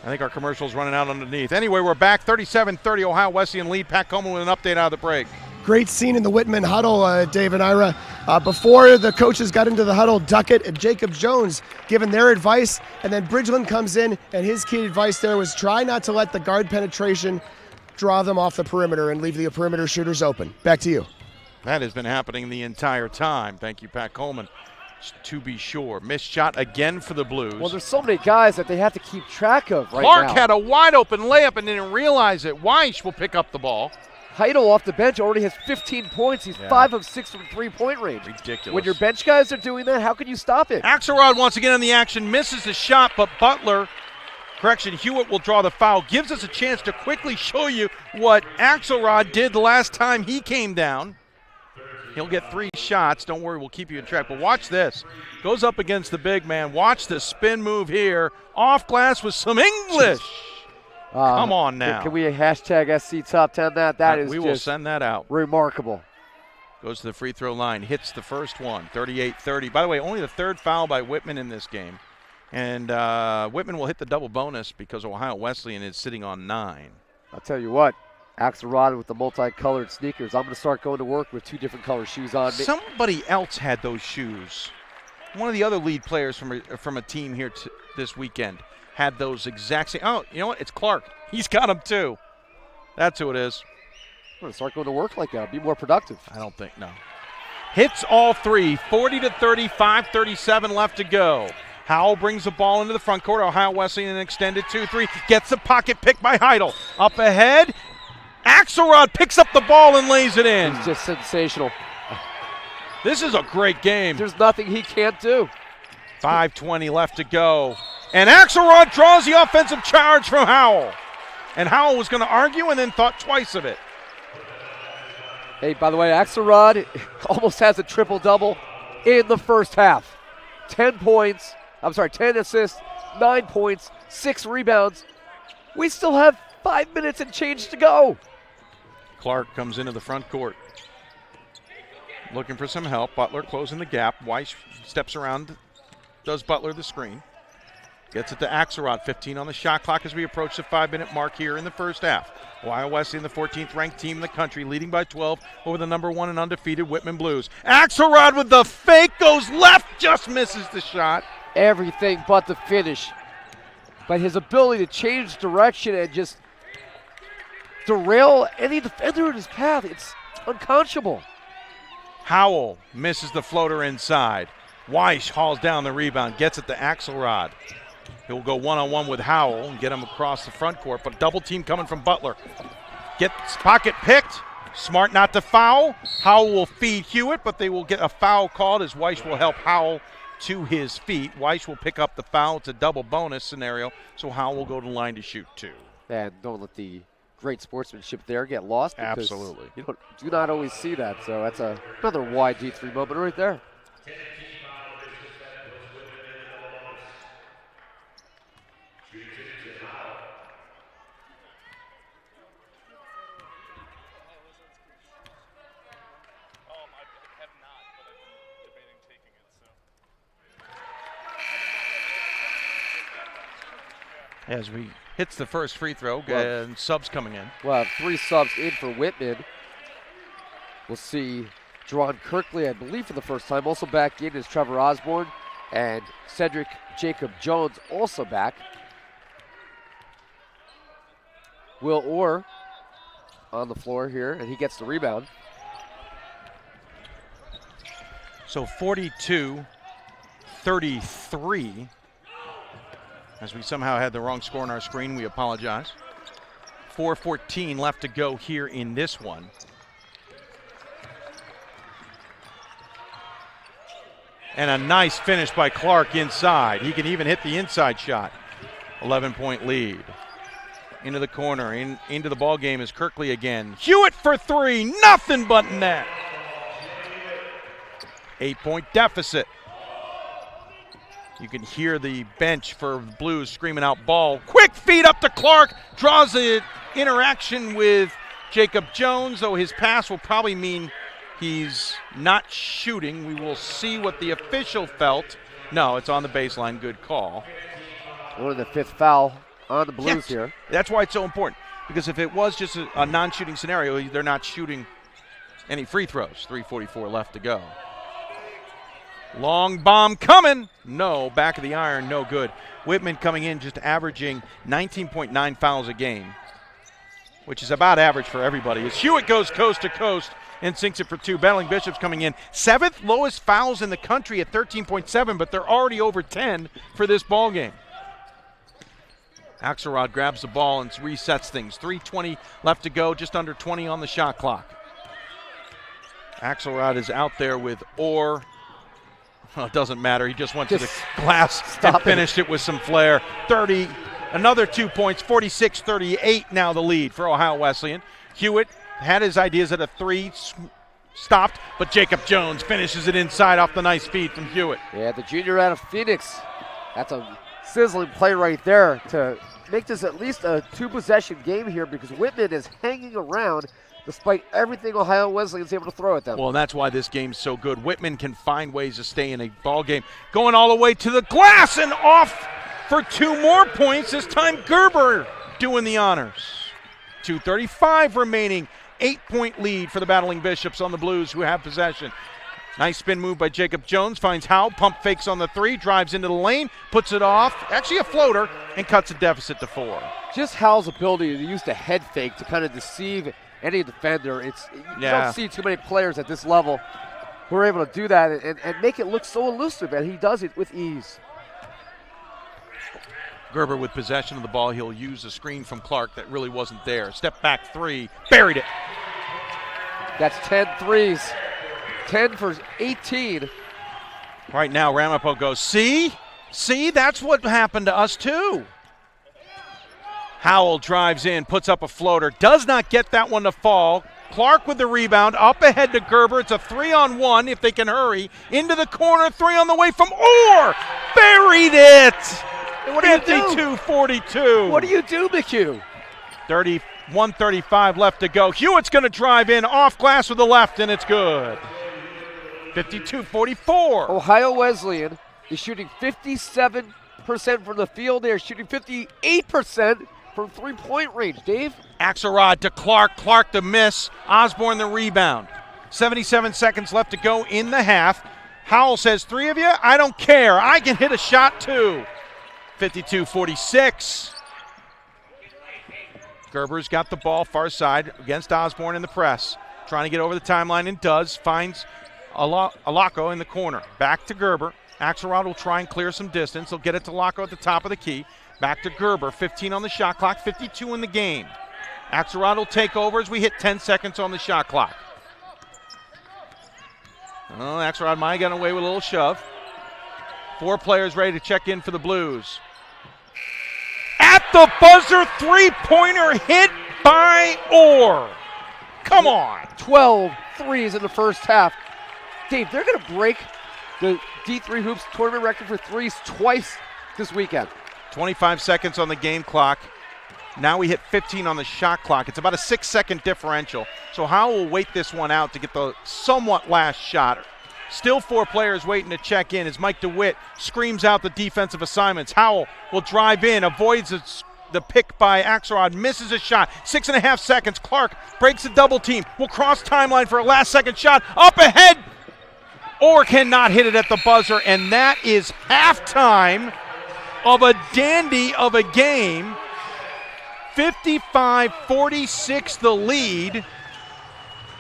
I think our commercial's running out underneath. Anyway, we're back. 37-30, Ohio Wesleyan lead. Pat Coleman with an update out of the break. Great scene in the Whitman huddle, Dave and Ira. Before the coaches got into the huddle, Duckett and Jacob Jones giving their advice, and then Bridgeland comes in, and his key advice there was try not to let the guard penetration draw them off the perimeter and leave the perimeter shooters open. Back to you. That has been happening the entire time. Thank you, Pat Coleman. To be sure. Missed shot again for the Blues. Well, there's so many guys that they have to keep track of right Clark now. had a wide open layup and didn't realize it. Weiss will pick up the ball. Heidel off the bench already has 15 points. He's 5 of 6 from three-point range. Ridiculous. When your bench guys are doing that, how can you stop it? Axelrod once again in the action, misses the shot, but Hewitt will draw the foul. Gives us a chance to quickly show you what Axelrod did the last time he came down. He'll get 3 shots. Don't worry, we'll keep you in track. But watch this. Goes up against the big man. Watch the spin move here. Off glass with some English. Come on now. Can we hashtag SC Top 10 that? That is we will send that out. Remarkable. Goes to the free throw line. Hits the first one. 38-30. By the way, only the 3rd foul by Whitman in this game. And Whitman will hit the double bonus because Ohio Wesleyan is sitting on 9. I'll tell you what. Axelrod with the multicolored sneakers. I'm going to start going to work with 2 different color shoes on. Somebody else had those shoes. One of the other lead players from a team here this weekend had those exact same. Oh, you know what? It's Clark. He's got them too. That's who it is. I'm going to start going to work like that. Be more productive. I don't think, no. Hits all 3. 40-30, 5:37 left to go. Howell brings the ball into the front court. Ohio Wesleyan an extended 2-3. Gets the pocket pick by Heidel. Up ahead. Axelrod picks up the ball and lays it in. It's just sensational. This is a great game. There's nothing he can't do. 5:20 left to go. And Axelrod draws the offensive charge from Howell. And Howell was going to argue and then thought twice of it. Hey, by the way, Axelrod almost has a triple-double in the first half. 10 assists, 9 points, 6 rebounds. We still have 5 minutes and change to go. Clark comes into the front court. Looking for some help. Butler closing the gap. Weiss steps around, does Butler the screen. Gets it to Axelrod. 15 on the shot clock as we approach the 5-minute mark here in the first half. Ohio Wesleyan, the 14th ranked team in the country, leading by 12 over the number 1 and undefeated Whitman Blues. Axelrod with the fake, goes left, just misses the shot. Everything but the finish. But his ability to change direction and just derail any defender in his path, it's unconscionable. Howell misses the floater inside. Weiss hauls down the rebound, gets it to Axelrod. He'll go one-on-one with Howell and get him across the front court, but double team coming from Butler. Gets pocket picked. Smart not to foul. Howell will feed Hewitt, but they will get a foul called as Weiss will help Howell to his feet. Weiss will pick up the foul. It's a double bonus scenario, so Howell will go to the line to shoot 2. And don't let the great sportsmanship there get lost. Absolutely. You do not always see that, so that's another wide D3 moment right there. As we hits the first free throw, and subs coming in. We'll have 3 subs in for Whitman. We'll see Jerron Kirkley, I believe, for the first time. Also back in is Trevor Osborne and Cedric Jacob Jones also back. Will Orr on the floor here, and he gets the rebound. So 42-33. As we somehow had the wrong score on our screen, we apologize. 4:14 left to go here in this one. And a nice finish by Clark inside. He can even hit the inside shot. 11-point lead. Into the corner, into the ball game is Kirkley again. Hewitt for 3, nothing but net. 8-point deficit. You can hear the bench for Blues screaming out ball. Quick feed up to Clark. Draws the interaction with Jacob Jones, though his pass will probably mean he's not shooting. We will see what the official felt. No, it's on the baseline. Good call. Only the 5th foul on the Blues here. That's why it's so important, because if it was just a non-shooting scenario, they're not shooting any free throws. 3:44 left to go. Long bomb coming. No, back of the iron, no good. Whitman coming in just averaging 19.9 fouls a game, which is about average for everybody. As Hewitt goes coast to coast and sinks it for two. Battling Bishops coming in 7th lowest fouls in the country at 13.7, but they're already over 10 for this ball game. Axelrod grabs the ball and resets things. 3:20 left to go, just under 20 on the shot clock. Axelrod is out there with Orr. Well, it doesn't matter. He just went to the glass and finished it with some flair. 30, another 2 points, 46-38 now the lead for Ohio Wesleyan. Hewitt had his ideas at a three, stopped, but Jacob Jones finishes it inside off the nice feed from Hewitt. Yeah, the junior out of Phoenix. That's a sizzling play right there to make this at least a two-possession game here, because Whitman is hanging around despite everything Ohio Wesleyan is able to throw at them. Well, that's why this game's so good. Whitman can find ways to stay in a ball game. Going all the way to the glass and off for 2 more points. This time Gerber doing the honors. 2:35 remaining. 8-point lead for the Battling Bishops on the Blues, who have possession. Nice spin move by Jacob Jones. Finds Howell, pump fakes on the 3, drives into the lane, puts it off, actually a floater, and cuts the deficit to 4. Just Howell's ability to use the head fake to kind of deceive any defender. You don't see too many players at this level who are able to do that and make it look so elusive, and he does it with ease. Gerber with possession of the ball. He'll use a screen from Clark that really wasn't there. Step back 3, buried it. That's 10 threes. 10 for 18. Right now, Ramapo goes, see, that's what happened to us too. Howell drives in, puts up a floater, does not get that one to fall. Clark with the rebound, up ahead to Gerber. It's a 3-on-1 if they can hurry. Into the corner, 3 on the way from Orr. Buried it. What do you do? 52-42. What do you do, McHugh? 1:35 left to go. Hewitt's going to drive in off glass with the left, and it's good. 52-44. Ohio Wesleyan is shooting 57% from the field. They are shooting 58% from three-point range. Dave? Axelrod to Clark. Clark the miss. Osborne the rebound. 77 seconds left to go in the half. Howell says, 3 of you? I don't care. I can hit a shot too. 52-46. Gerber's got the ball far side against Osborne in the press. Trying to get over the timeline and does. Finds Alako in the corner. Back to Gerber. Axelrod will try and clear some distance. He'll get it to Lako at the top of the key. Back to Gerber. 15 on the shot clock. 52 in the game. Axelrod will take over as we hit 10 seconds on the shot clock. Well, Axelrod might have gotten away with a little shove. 4 players ready to check in for the Blues. At the buzzer, 3-pointer hit by Orr. Come on. 12 threes in the first half. Dave, they're going to break the D3 Hoops tournament record for threes twice this weekend. 25 seconds on the game clock. Now we hit 15 on the shot clock. It's about a 6-second differential. So Howell will wait this one out to get the somewhat last shot. Still 4 players waiting to check in as Mike DeWitt screams out the defensive assignments. Howell will drive in, avoids the pick by Axelrod, misses a shot. 6.5 seconds. Clark breaks the double team. Will cross timeline for a last-second shot. Up ahead. Orr cannot hit it at the buzzer, and that is halftime of a dandy of a game. 55-46 the lead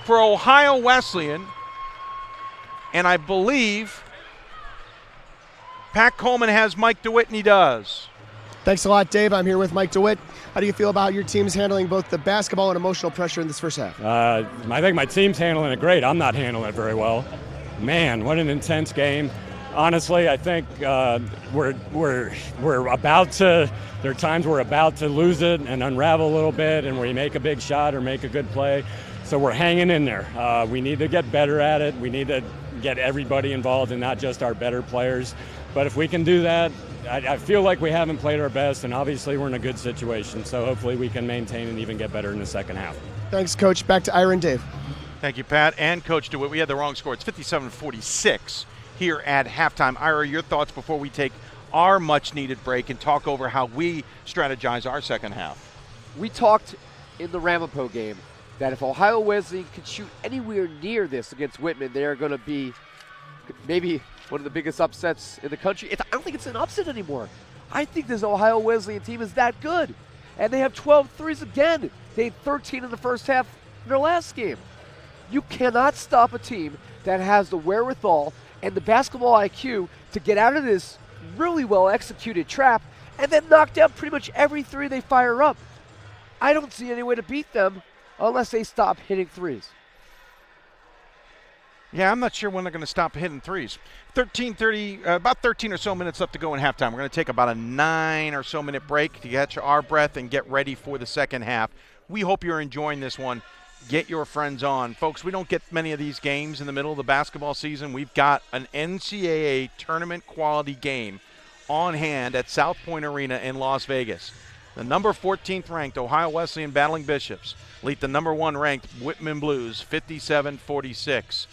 for Ohio Wesleyan. And I believe Pat Coleman has Mike DeWitt, and he does. Thanks a lot, Dave. I'm here with Mike DeWitt. How do you feel about your team's handling both the basketball and emotional pressure in this first half? I think my team's handling it great. I'm not handling it very well. Man, what an intense game. Honestly, I think we're about to. There are times we're about to lose it and unravel a little bit, and we make a big shot or make a good play. So we're hanging in there. We need to get better at it. We need to get everybody involved and not just our better players. But if we can do that, I feel like we haven't played our best, and obviously we're in a good situation. So hopefully we can maintain and even get better in the second half. Thanks, Coach. Back to Ira and Dave. Thank you, Pat and Coach DeWitt. We had the wrong score. It's 57-46 here at halftime. Ira, your thoughts before we take our much-needed break and talk over how we strategize our second half. We talked in the Ramapo game that if Ohio Wesleyan could shoot anywhere near this against Whitman, they're going to be maybe one of the biggest upsets in the country. I don't think it's an upset anymore. I think this Ohio Wesleyan team is that good. And they have 12 threes again. They had 13 in the first half in their last game. You cannot stop a team that has the wherewithal and the basketball IQ to get out of this really well-executed trap and then knock down pretty much every three they fire up. I don't see any way to beat them unless they stop hitting threes. Yeah, I'm not sure when they're going to stop hitting threes. About 13 or so minutes left to go in halftime. We're going to take about a 9 or so minute break to catch our breath and get ready for the second half. We hope you're enjoying this one. Get your friends on. Folks, we don't get many of these games in the middle of the basketball season. We've got an NCAA tournament quality game on hand at South Point Arena in Las Vegas. The number 14th ranked Ohio Wesleyan Battling Bishops lead the number 1 ranked Whitman Blues 57-46.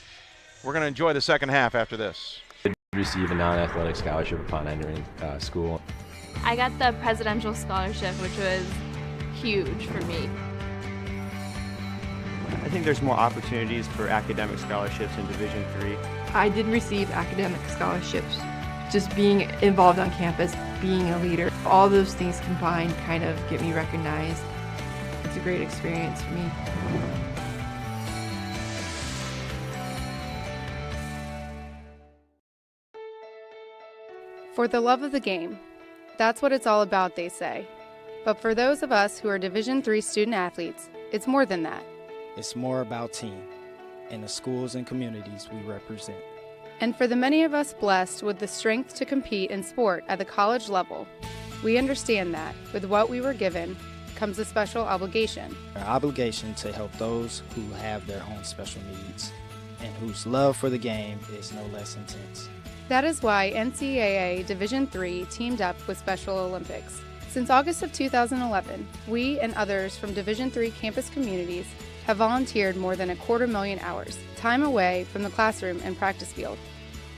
We're going to enjoy the second half after this. Receive a non-athletic scholarship upon entering school. I got the presidential scholarship, which was huge for me. I think there's more opportunities for academic scholarships in Division III. I did receive academic scholarships. Just being involved on campus, being a leader, all those things combined kind of get me recognized. It's a great experience for me. For the love of the game. That's what it's all about, they say. But for those of us who are Division III student athletes, it's more than that. It's more about team and the schools and communities we represent. And for the many of us blessed with the strength to compete in sport at the college level, we understand that with what we were given comes a special obligation. Our obligation to help those who have their own special needs and whose love for the game is no less intense. That is why NCAA Division III teamed up with Special Olympics. Since August of 2011, we and others from Division III campus communities have volunteered more than 250,000 hours, time away from the classroom and practice field,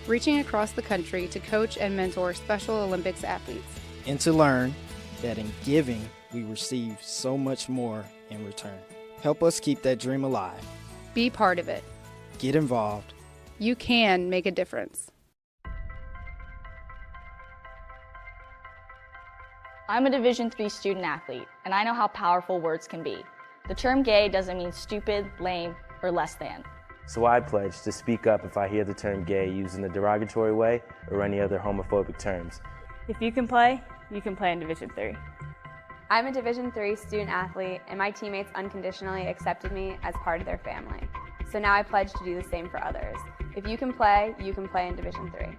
reaching across the country to coach and mentor Special Olympics athletes. And to learn that in giving, we receive so much more in return. Help us keep that dream alive. Be part of it. Get involved. You can make a difference. I'm a Division III student athlete, and I know how powerful words can be. The term gay doesn't mean stupid, lame, or less than. So I pledge to speak up if I hear the term gay used in a derogatory way or any other homophobic terms. If you can play in Division III. I'm a Division III student athlete, and my teammates unconditionally accepted me as part of their family. So now I pledge to do the same for others. If you can play in Division III.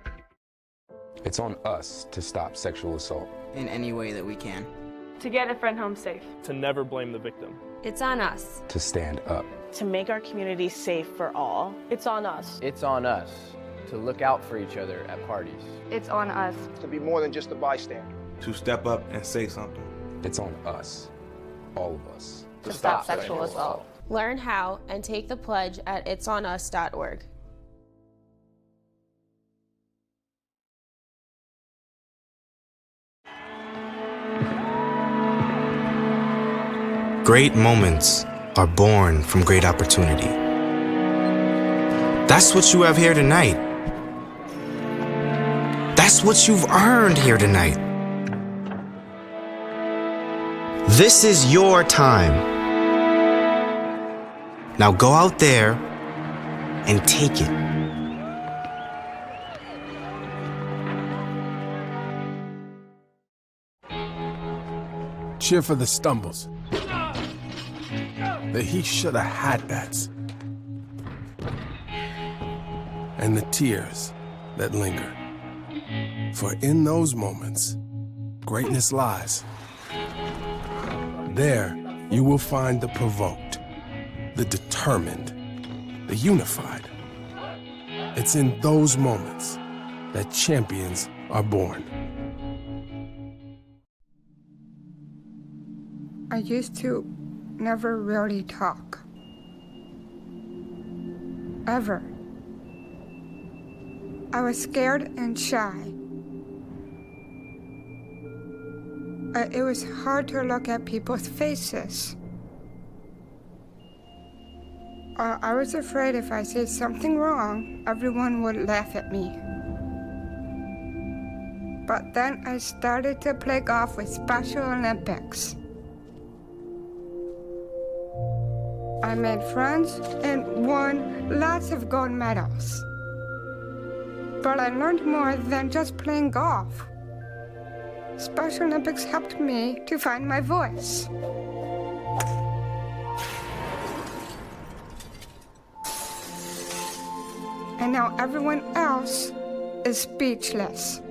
It's on us to stop sexual assault in any way that we can. To get a friend home safe. To never blame the victim. It's on us. To stand up. To make our community safe for all. It's on us. It's on us to look out for each other at parties. It's on us. To be more than just a bystander. To step up and say something. It's on us, all of us. To stop sexual assault. Learn how and take the pledge at itsonus.org. Great moments are born from great opportunity. That's what you have here tonight. That's what you've earned here tonight. This is your time. Now go out there and take it. Cheer for the stumbles. That he should have had that. And the tears that linger. For in those moments, greatness lies. There, you will find the provoked, the determined, the unified. It's in those moments that champions are born. I used to never really talk. Ever. I was scared and shy. It was hard to look at people's faces. I was afraid if I said something wrong, everyone would laugh at me. But then I started to play golf with Special Olympics. I made friends and won lots of gold medals. But I learned more than just playing golf. Special Olympics helped me to find my voice. And now everyone else is speechless.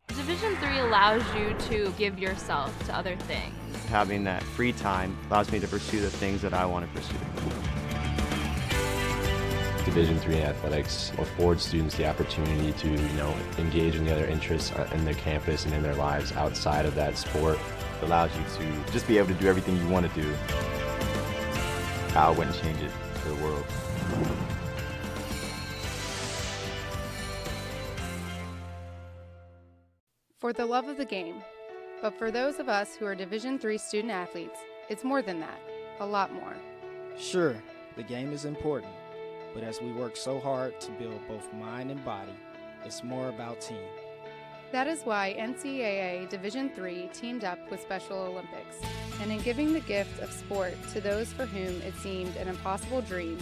Division III allows you to give yourself to other things. Having that free time allows me to pursue the things that I want to pursue. Division III athletics affords students the opportunity to, engage in the other interests in their campus and in their lives outside of that sport. It allows you to just be able to do everything you want to do. I wouldn't change it for the world. For the love of the game. But for those of us who are Division III student athletes, it's more than that, a lot more. Sure, the game is important, but as we work so hard to build both mind and body, it's more about team. That is why NCAA Division III teamed up with Special Olympics, and in giving the gift of sport to those for whom it seemed an impossible dream,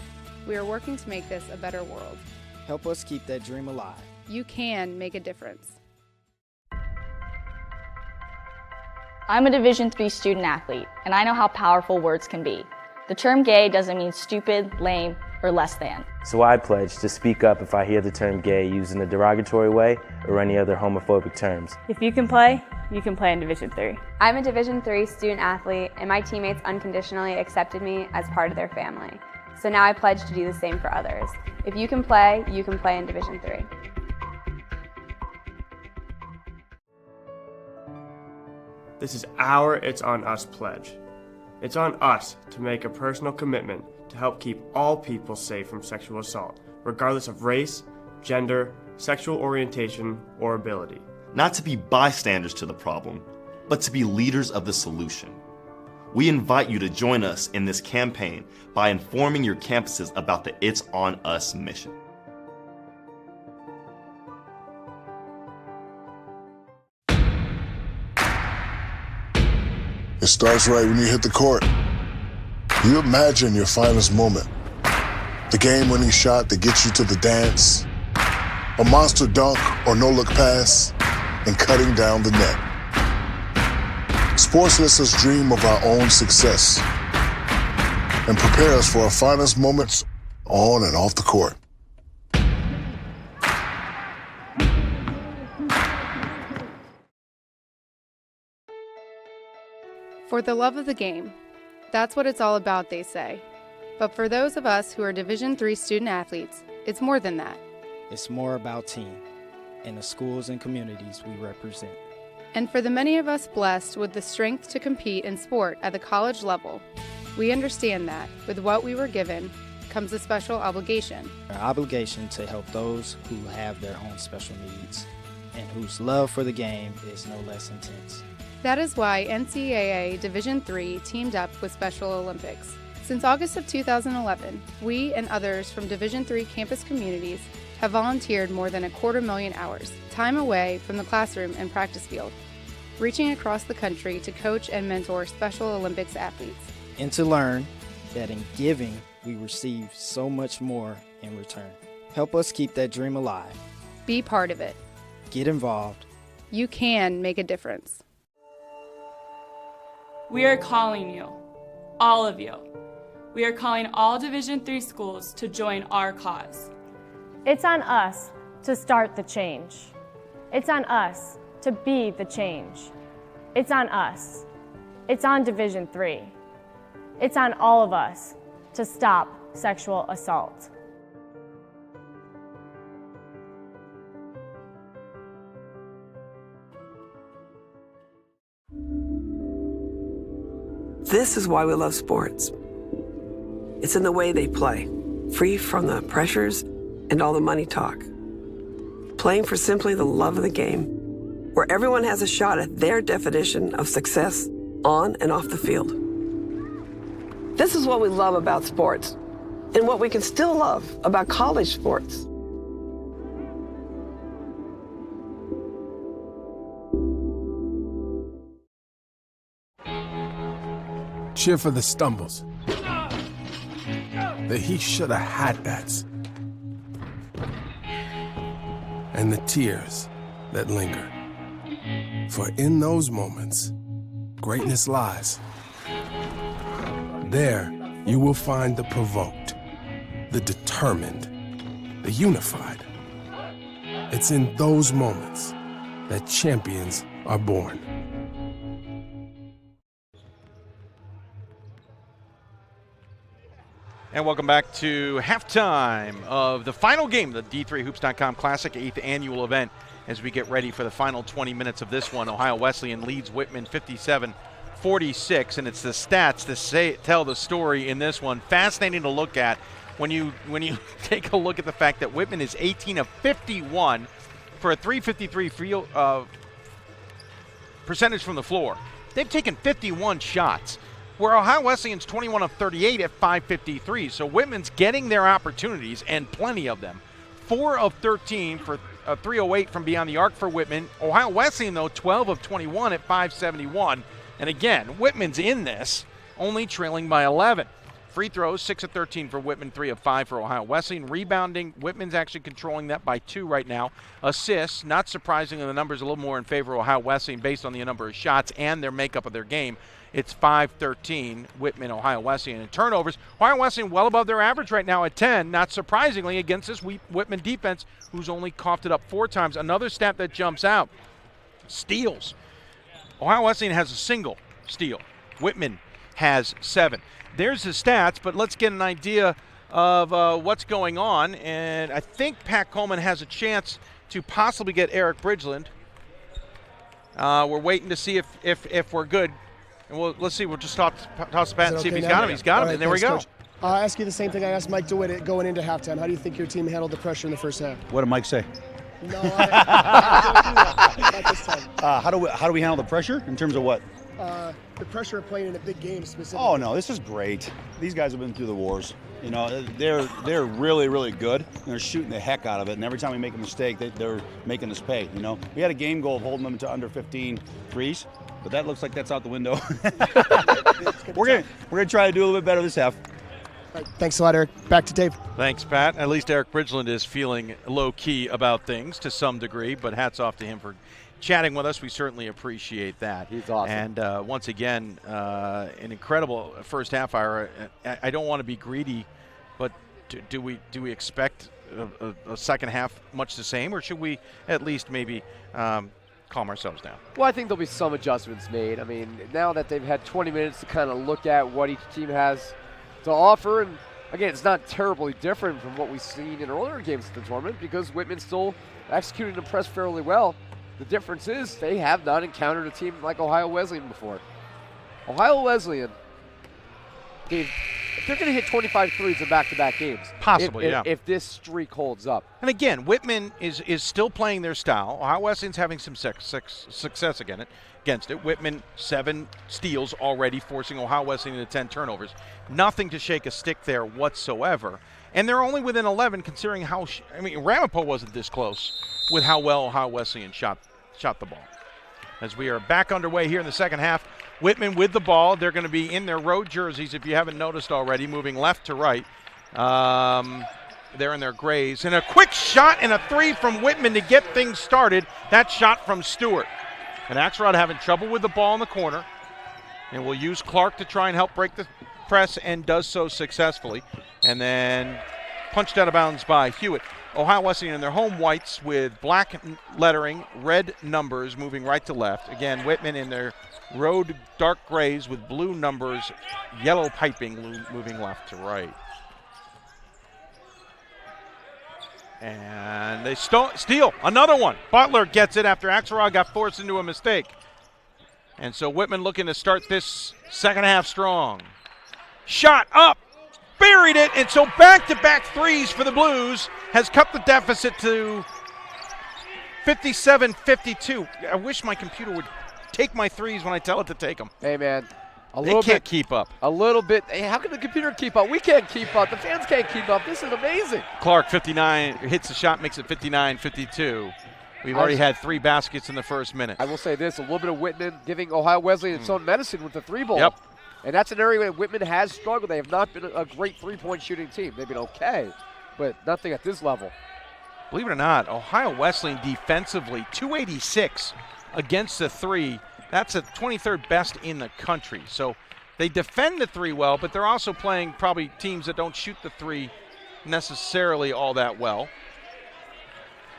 we are working to make this a better world. Help us keep that dream alive. You can make a difference. I'm a Division III student athlete, and I know how powerful words can be. The term gay doesn't mean stupid, lame, or less than. So I pledge to speak up if I hear the term gay used in a derogatory way or any other homophobic terms. If you can play in Division III. I'm a Division III student athlete, and my teammates unconditionally accepted me as part of their family. So now I pledge to do the same for others. If you can play in Division III. This is our It's On Us pledge. It's on us to make a personal commitment to help keep all people safe from sexual assault, regardless of race, gender, sexual orientation, or ability. Not to be bystanders to the problem, but to be leaders of the solution. We invite you to join us in this campaign by informing your campuses about the It's On Us mission. It starts right when you hit the court. You imagine your finest moment. The game-winning shot that gets you to the dance. A monster dunk or no-look pass. And cutting down the net. Sports lets us dream of our own success. And prepare us for our finest moments on and off the court. For the love of the game. That's what it's all about, they say. But for those of us who are Division III student athletes, it's more than that. It's more about team and the schools and communities we represent. And for the many of us blessed with the strength to compete in sport at the college level, we understand that with what we were given comes a special obligation. Our obligation to help those who have their own special needs and whose love for the game is no less intense. That is why NCAA Division III teamed up with Special Olympics. Since August of 2011, we and others from Division III campus communities have volunteered more than 250,000 hours, time away from the classroom and practice field, reaching across the country to coach and mentor Special Olympics athletes. And to learn that in giving, we receive so much more in return. Help us keep that dream alive. Be part of it. Get involved. You can make a difference. We are calling you, all of you. We are calling all Division III schools to join our cause. It's on us to start the change. It's on us to be the change. It's on us. It's on Division III. It's on all of us to stop sexual assault. This is why we love sports. It's in the way they play, free from the pressures and all the money talk. Playing for simply the love of the game where everyone has a shot at their definition of success on and off the field. This is what we love about sports, and what we can still love about college sports. Cheer for the stumbles, the he shoulda had that's, and the tears that linger. For in those moments, greatness lies. There, you will find the provoked, the determined, the unified. It's in those moments that champions are born. And welcome back to halftime of the final game of the D3Hoops.com Classic, 8th annual event, as we get ready for the final 20 minutes of this one. Ohio Wesleyan leads Whitman 57-46, and it's the stats that tell the story in this one. Fascinating to look at when you take a look at the fact that Whitman is 18 of 51 for a 353 field percentage from the floor. They've taken 51 shots, where Ohio Wesleyan's 21 of 38 at 553. So Whitman's getting their opportunities, and plenty of them. 4 of 13 for 308 from beyond the arc for Whitman. Ohio Wesleyan, though, 12 of 21 at 571. And again, Whitman's in this, only trailing by 11. Free throws, 6 of 13 for Whitman, 3 of 5 for Ohio Wesleyan. Rebounding, Whitman's actually controlling that by 2 right now. Assists, not surprisingly, the numbers a little more in favor of Ohio Wesleyan based on the number of shots and their makeup of their game. It's 5-13, Whitman, Ohio Wesleyan. And turnovers, Ohio Wesleyan well above their average right now at 10, not surprisingly, against this Whitman defense, who's only coughed it up 4 times. Another stat that jumps out, steals. Ohio Wesleyan has a single steal. Whitman has 7. There's the stats, but let's get an idea of what's going on. And I think Pat Coleman has a chance to possibly get Eric Bridgeland. We're waiting to see if we're good. And let's see. We'll just toss to Pat and see if he's got him. He's got him, and there we go. Coach. I'll ask you the same thing I asked Mike DeWitt going into halftime. How do you think your team handled the pressure in the first half? What did Mike say? No, not this time. How do we handle the pressure in terms of what? The pressure of playing in a big game specifically. Oh no, this is great. These guys have been through the wars. You know, they're really, really good. And they're shooting the heck out of it. And every time we make a mistake, they're making us pay. You know, we had a game goal of holding them to under 15 threes, but that looks like that's out the window. We're gonna try to do a little bit better this half. Right, thanks a lot, Eric. Back to Dave. Thanks, Pat. At least Eric Bridgeland is feeling low-key about things to some degree, but hats off to him for chatting with us. We certainly appreciate that. He's awesome. And once again, an incredible first half hour. I don't want to be greedy, but do we expect a second half much the same, or should we at least maybe calm ourselves down? Well, I think there'll be some adjustments made. I mean, now that they've had 20 minutes to kind of look at what each team has to offer, and again, it's not terribly different from what we've seen in earlier games of the tournament because Whitman still executed and pressed fairly well. The difference is they have not encountered a team like Ohio Wesleyan before. Ohio Wesleyan, if they're going to hit 25 threes in backto-back games. Possibly, if this streak holds up. And again, Whitman is still playing their style. Ohio Wesleyan's having some success against it. Whitman, 7 steals already, forcing Ohio Wesleyan into 10 turnovers. Nothing to shake a stick there whatsoever. And they're only within 11 considering how Ramapo wasn't this close with how well Ohio Wesleyan shot the ball. As we are back underway here in the second half, Whitman with the ball. They're going to be in their road jerseys, if you haven't noticed already, moving left to right. They're in their grays. And a quick shot and a 3 from Whitman to get things started. That shot from Stewart. And Axelrod having trouble with the ball in the corner. And will use Clark to try and help break the press, and does so successfully. And then punched out of bounds by Hewitt. Ohio Wesleyan in their home whites with black lettering, red numbers moving right to left. Again, Whitman in their road dark grays with blue numbers, yellow piping moving left to right. And they steal another one. Butler gets it after Axelrod got forced into a mistake. And so Whitman looking to start this second half strong. Shot up, buried it, and so back-to-back threes for the Blues has cut the deficit to 57-52. I wish my computer would take my threes when I tell it to take them. Hey, man. They can't keep up. A little bit. Hey, how can the computer keep up? We can't keep up. The fans can't keep up. This is amazing. Clark, 59, hits the shot, makes it 59-52. We've already had 3 baskets in the first minute. I will say this, a little bit of Whitman giving Ohio Wesleyan its own medicine with the 3-ball. Yep. And that's an area where Whitman has struggled. They have not been a great three-point shooting team. They've been okay, but nothing at this level. Believe it or not, Ohio Wesleyan defensively, 286 against the 3. That's the 23rd best in the country. So they defend the 3 well, but they're also playing probably teams that don't shoot the 3 necessarily all that well.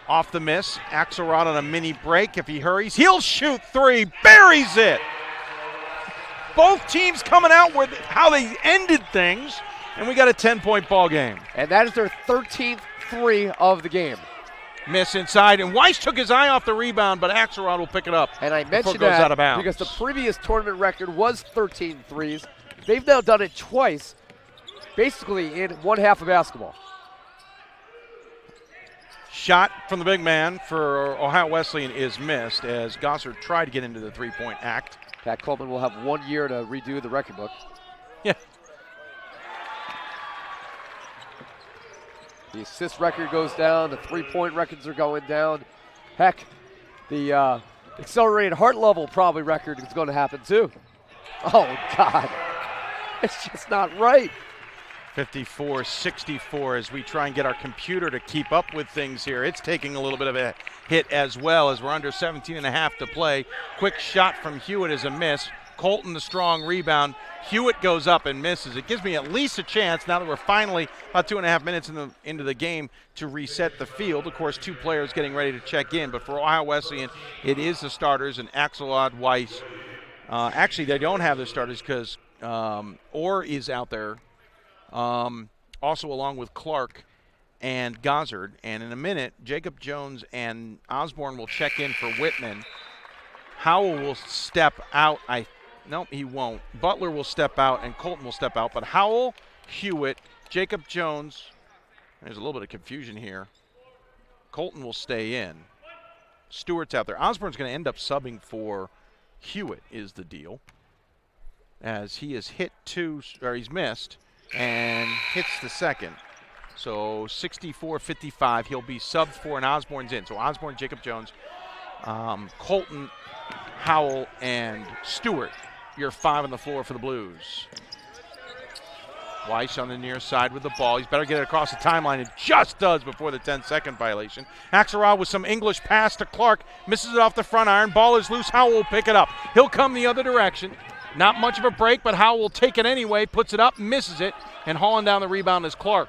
Off the miss, Axelrod on a mini break. If he hurries, he'll shoot 3, buries it. Both teams coming out with how they ended things, and we got a 10-point ball game. And that is their 13th 3 of the game. Miss inside, and Weiss took his eye off the rebound, but Axelrod will pick it up. And I mentioned goes that out of bounds. because the previous tournament record was 13 threes. They've now done it twice, basically in one half of basketball. Shot from the big man for Ohio Wesleyan is missed as Gossard tried to get into the three-point act. Pat Coleman will have 1 year to redo the record book. Yeah. The assist record goes down. The three-point records are going down. Heck, the accelerated heart level probably record is going to happen too. Oh, God. It's just not right. 54-64 as we try and get our computer to keep up with things here. It's taking a little bit of a hit as well as we're under 17.5 to play. Quick shot from Hewitt is a miss. Colton the strong rebound. Hewitt goes up and misses. It gives me at least a chance now that we're finally about 2.5 minutes into the game to reset the field. Of course, 2 players getting ready to check in, but for Ohio Wesleyan, it is the starters and Axelrod, Weiss. Actually, they don't have the starters because Orr is out there, also along with Clark and Gossard. And in a minute, Jacob Jones and Osborne will check in for Whitman. Howell will step out. No, he won't. Butler will step out and Colton will step out. But Howell, Hewitt, Jacob Jones, there's a little bit of confusion here. Colton will stay in. Stewart's out there. Osborne's going to end up subbing for Hewitt is the deal. As he has hit 2, or he's missed, and hits the second. So 64-55, he'll be subbed for and Osborne's in. So Osborne, Jacob Jones, Colton, Howell, and Stewart. Your 5 on the floor for the Blues. Weiss on the near side with the ball. He's better get it across the timeline. It just does before the 10-second violation. Axelrod with some English pass to Clark. Misses it off the front iron. Ball is loose. Howell will pick it up. He'll come the other direction. Not much of a break, but Howell will take it anyway. Puts it up, misses it, and hauling down the rebound is Clark.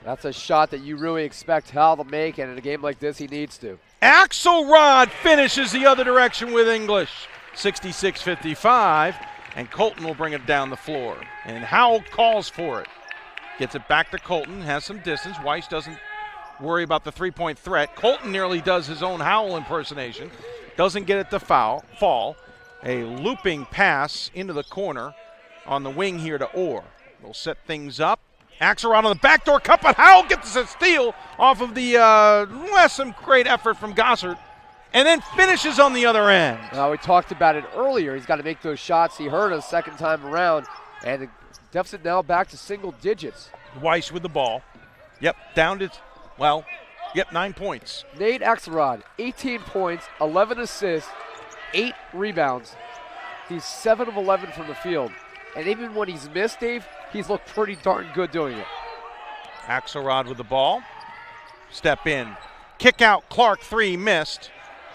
That's a shot that you really expect Howell to make, and in a game like this, he needs to. Axelrod finishes the other direction with English. 66-55, and Colton will bring it down the floor. And Howell calls for it. Gets it back to Colton, has some distance. Weiss doesn't worry about the three-point threat. Colton nearly does his own Howell impersonation. Doesn't get it to fall. A looping pass into the corner on the wing here to Orr. We'll set things up. Axelrod on the backdoor cut, but Howell gets a steal off of the less than great effort from Gossard. And then finishes on the other end. We talked about it earlier. He's got to make those shots. He hurt us second time around. And the deficit now back to single digits. Weiss with the ball. Yep, down to, 9 points. Nate Axelrod, 18 points, 11 assists, 8 rebounds. He's 7 of 11 from the field. And even when he's missed, Dave, he's looked pretty darn good doing it. Axelrod with the ball. Step in. Kick out, Clark, 3, missed.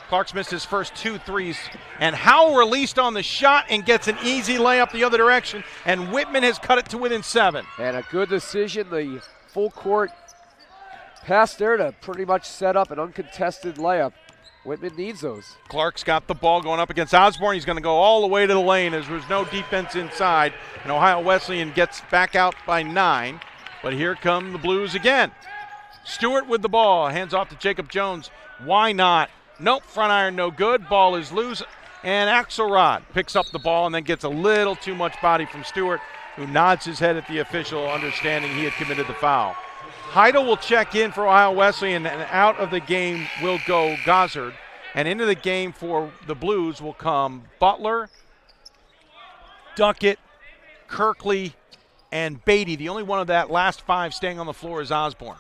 Clark's missed his first 2 threes, and Howell released on the shot and gets an easy layup the other direction, and Whitman has cut it to within 7. And a good decision, the full court pass there to pretty much set up an uncontested layup. Whitman needs those. Clark's got the ball going up against Osborne. He's going to go all the way to the lane as there's no defense inside, and Ohio Wesleyan gets back out by 9, but here come the Blues again. Stewart with the ball, hands off to Jacob Jones. Why not? Nope, front iron no good. Ball is loose, and Axelrod picks up the ball and then gets a little too much body from Stewart, who nods his head at the official, understanding he had committed the foul. Heidel will check in for Ohio Wesleyan, and out of the game will go Gozzard. And into the game for the Blues will come Butler, Duckett, Kirkley, and Beatty. The only one of that last 5 staying on the floor is Osborne.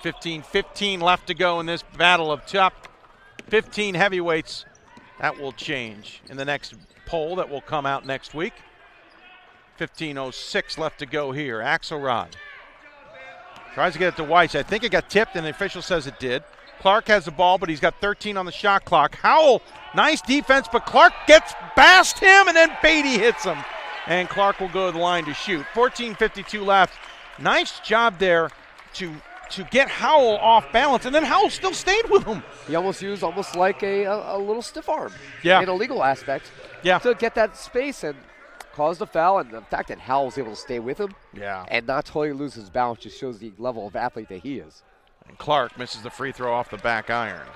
15 left to go in this battle of top 15 heavyweights. That will change in the next poll that will come out next week. 15:06 left to go here. Axelrod tries to get it to Weiss. I think it got tipped, and the official says it did. Clark has the ball, but he's got 13 on the shot clock. Howell, nice defense, but Clark gets past him, and then Beatty hits him. And Clark will go to the line to shoot. 14:52 left. Nice job there to get Howell off balance, and then Howell still stayed with him. He almost used like a little stiff arm in a legal aspect to get that space and cause the foul. And the fact that Howell was able to stay with him and not totally lose his balance just shows the level of athlete that he is. And Clark misses the free throw off the back iron.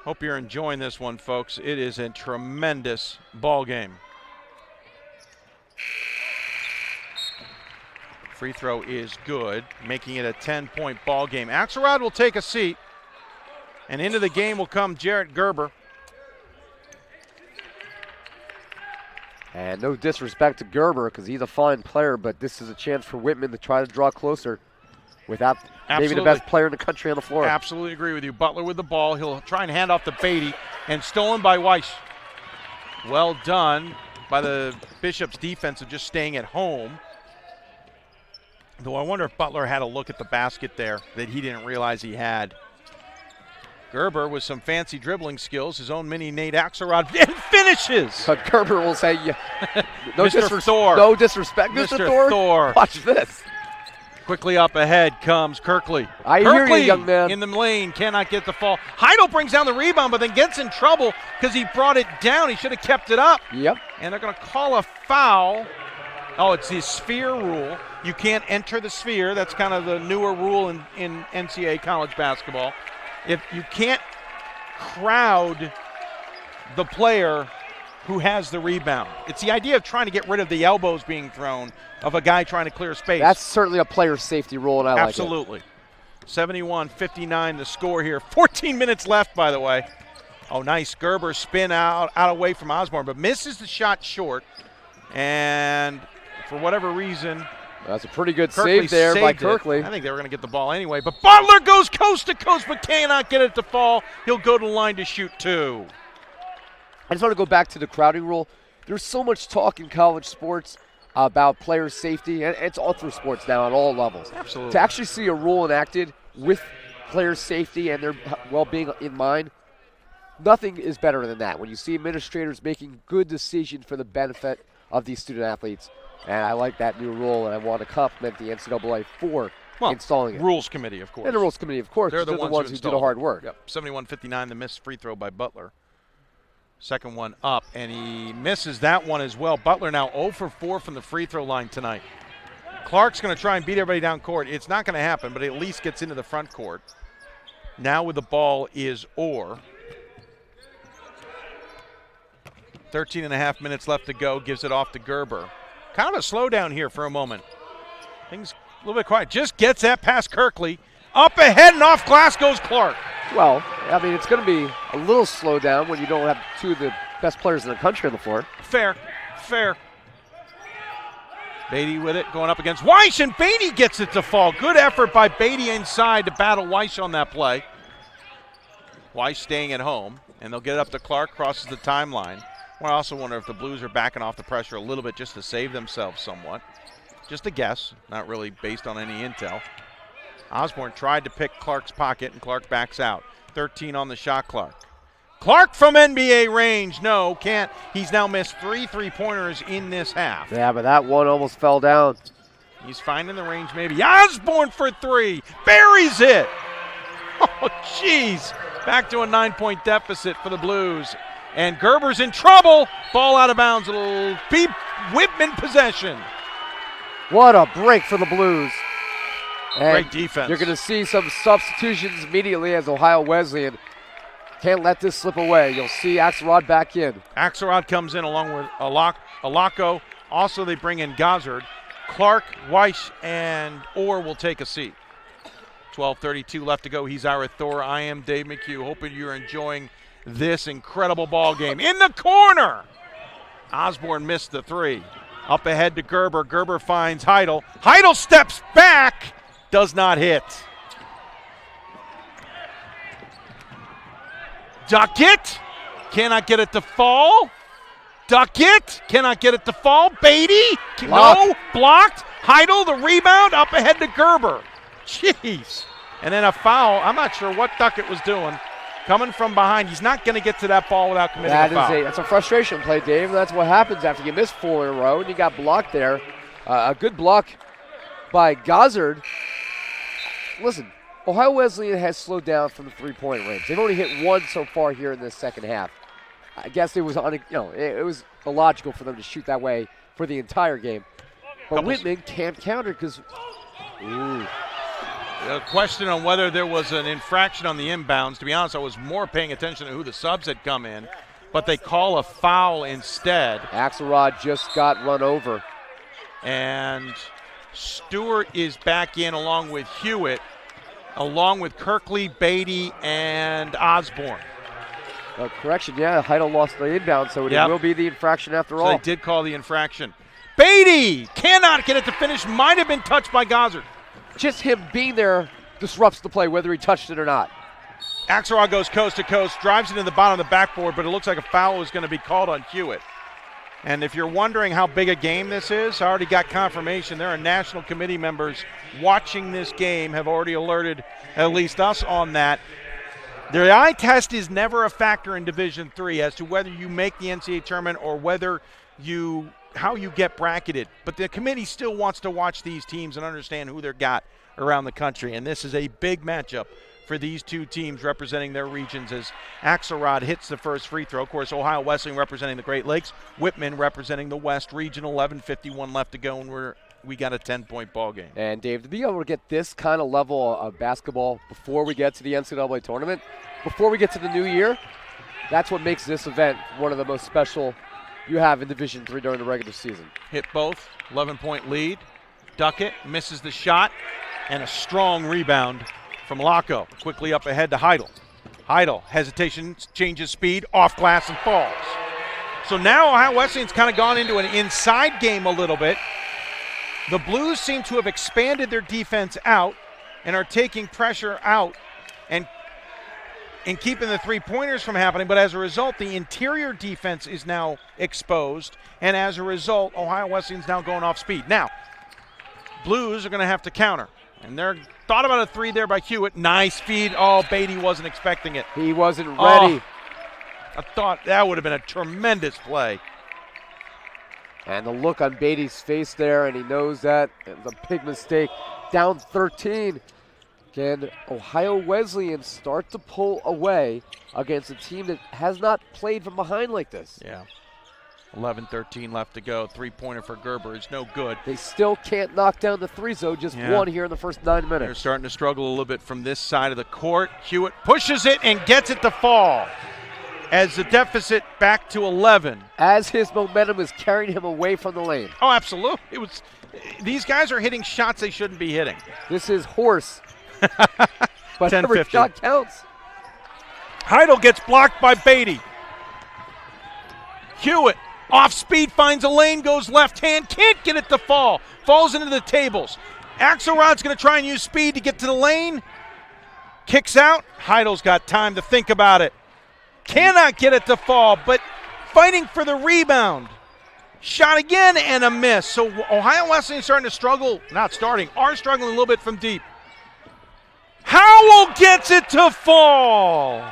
Hope you're enjoying this one, folks. It is a tremendous ball game. Free throw is good, making it a 10-point ball game. Axelrod will take a seat, and into the game will come Jarrett Gerber. And no disrespect to Gerber because he's a fine player, but this is a chance for Whitman to try to draw closer without maybe the best player in the country on the floor. Absolutely agree with you. Butler with the ball. He'll try and hand off to Beatty, and stolen by Weiss. Well done by the Bishop's defense of just staying at home. Though I wonder if Butler had a look at the basket there that he didn't realize he had. Gerber with some fancy dribbling skills, his own mini Nate Axelrod, and finishes. But Gerber will say, no Mr. Thor. No disrespect, Mr. Thor. Watch this. Quickly up ahead comes Kirkley. I hear you, young man. In the lane, cannot get the fall. Heidel brings down the rebound, but then gets in trouble because he brought it down. He should have kept it up. Yep. And they're going to call a foul. Oh, it's the sphere rule. You can't enter the sphere. That's kind of the newer rule in NCAA college basketball. If you can't crowd the player who has the rebound. It's the idea of trying to get rid of the elbows being thrown of a guy trying to clear space. That's certainly a player's safety rule, and I like it. Absolutely. 71-59 the score here. 14 minutes left, by the way. Oh, nice. Gerber spin out away from Osborne, but misses the shot short. And for whatever reason, that's a pretty good Kirkley save there by saved Kirkley. I think they were going to get the ball anyway, but Butler goes coast to coast but cannot get it to fall. He'll go to the line to shoot 2. I just want to go back to the crowding rule. There's so much talk in college sports about player safety, and it's all through sports now at all levels. Absolutely. To actually see a rule enacted with player safety and their well-being in mind, nothing is better than that. When you see administrators making good decisions for the benefit of these student athletes, and I like that new rule, and I want to compliment the NCAA for installing it. Rules committee, of course. And the rules committee, of course. They're the ones who did the hard work. Yep. 71-59, the missed free throw by Butler. Second one up, and he misses that one as well. Butler now 0 for 4 from the free throw line tonight. Clark's going to try and beat everybody down court. It's not going to happen, but he at least gets into the front court. Now with the ball is Orr. 13 and a half minutes left to go. Gives it off to Gerber. Kind of a slowdown here for a moment. Things a little bit quiet. Just gets that past Kirkley. Up ahead and off glass goes Clark. Well, I mean, it's going to be a little slow down when you don't have two of the best players in the country on the floor. Fair. Beatty with it, going up against Weiss, and Beatty gets it to fall. Good effort by Beatty inside to battle Weiss on that play. Weiss staying at home, and they'll get it up to Clark, crosses the timeline. Well, I also wonder if the Blues are backing off the pressure a little bit just to save themselves somewhat. Just a guess, not really based on any intel. Osborne tried to pick Clark's pocket, and Clark backs out. 13 on the shot clock. Clark from NBA range. No, can't. He's now missed 3 3-pointers in this half. Yeah, but that one almost fell down. He's finding the range maybe. Osborne for 3. Buries it. Oh, jeez. Back to a 9-point deficit for the Blues. And Gerber's in trouble. Ball out of bounds. It'll be Whitman possession. What a break for the Blues. And great defense. You're going to see some substitutions immediately as Ohio Wesleyan can't let this slip away. You'll see Axelrod back in. Axelrod comes in along with Alako. Also, they bring in Gozzard. Clark, Weiss, and Orr will take a seat. 12:32 left to go. He's Ira Thor. I am Dave McHugh. Hoping you're enjoying this incredible ball game. In the corner, Osborne missed the three. Up ahead to Gerber. Gerber finds Heidel. Heidel steps back, does not hit. Duckett cannot get it to fall. Duckett cannot get it to fall. Beatty, no, blocked. Heidel, the rebound, up ahead to Gerber. Jeez. And then a foul. I'm not sure what Duckett was doing. Coming from behind. He's not going to get to that ball without committing a foul. That's a frustration play, Dave. That's what happens after you miss 4 in a row and you got blocked there. A good block by Gozzard. Listen, Ohio Wesleyan has slowed down from the three-point range. They've only hit 1 so far here in this second half. I guess it was it was illogical for them to shoot that way for the entire game. But Whitman can't counter because a question on whether there was an infraction on the inbounds. To be honest, I was more paying attention to who the subs had come in, but they call a foul instead. Axelrod just got run over. And Stewart is back in along with Hewitt, along with Kirkley, Beatty, and Osborne. Correction, Heidel lost the inbound, so it will be the infraction after all. They did call the infraction. Beatty cannot get it to finish. Might have been touched by Gozzard. Just him being there disrupts the play, whether he touched it or not. Axelrod goes coast to coast, drives it in the bottom of the backboard, but it looks like a foul is going to be called on Hewitt. And if you're wondering how big a game this is, I already got confirmation. There are national committee members watching this game, have already alerted at least us on that. The eye test is never a factor in Division III as to whether you make the NCAA tournament or how you get bracketed. But the committee still wants to watch these teams and understand who they've got around the country. And this is a big matchup for these two teams representing their regions as Axelrod hits the first free throw. Of course, Ohio Wesleyan representing the Great Lakes, Whitman representing the West region. 11:51 left to go, and we got a 10-point ball game. And Dave, to be able to get this kind of level of basketball before we get to the NCAA tournament, before we get to the new year, that's what makes this event one of the most special you have in Division III during the regular season. Hit both, 11-point lead. Duckett misses the shot, and a strong rebound from Laco. Quickly up ahead to Heidel. Heidel, hesitation, changes speed, off glass and falls. So now Ohio Wesleyan's kind of gone into an inside game a little bit. The Blues seem to have expanded their defense out and are taking pressure out and keeping the three-pointers from happening. But as a result, the interior defense is now exposed. And as a result, Ohio Wesleyan's now going off speed. Now, Blues are going to have to counter. And they're thought about a three there by Hewitt. Nice feed. Oh, Beatty wasn't expecting it. He wasn't ready. I thought that would have been a tremendous play. And the look on Beatty's face there, and he knows that it was a big mistake. Down 13. Can Ohio Wesleyan start to pull away against a team that has not played from behind like this? Yeah. 11-13 left to go. Three-pointer for Gerber is no good. They still can't knock down the threes, though. Just one here in the first 9 minutes. They're starting to struggle a little bit from this side of the court. Hewitt pushes it and gets it to fall as the deficit back to 11. As his momentum is carrying him away from the lane. Oh, absolutely. These guys are hitting shots they shouldn't be hitting. This is horse. But every shot counts. Heidel gets blocked by Beatty. Hewitt off speed, finds a lane, goes left hand, can't get it to fall. Falls into the tables. Axelrod's going to try and use speed to get to the lane. Kicks out. Heidel's got time to think about it. Cannot get it to fall, but fighting for the rebound. Shot again and a miss. So Ohio Wesleyan starting to struggle, are struggling a little bit from deep. Howell gets it to fall.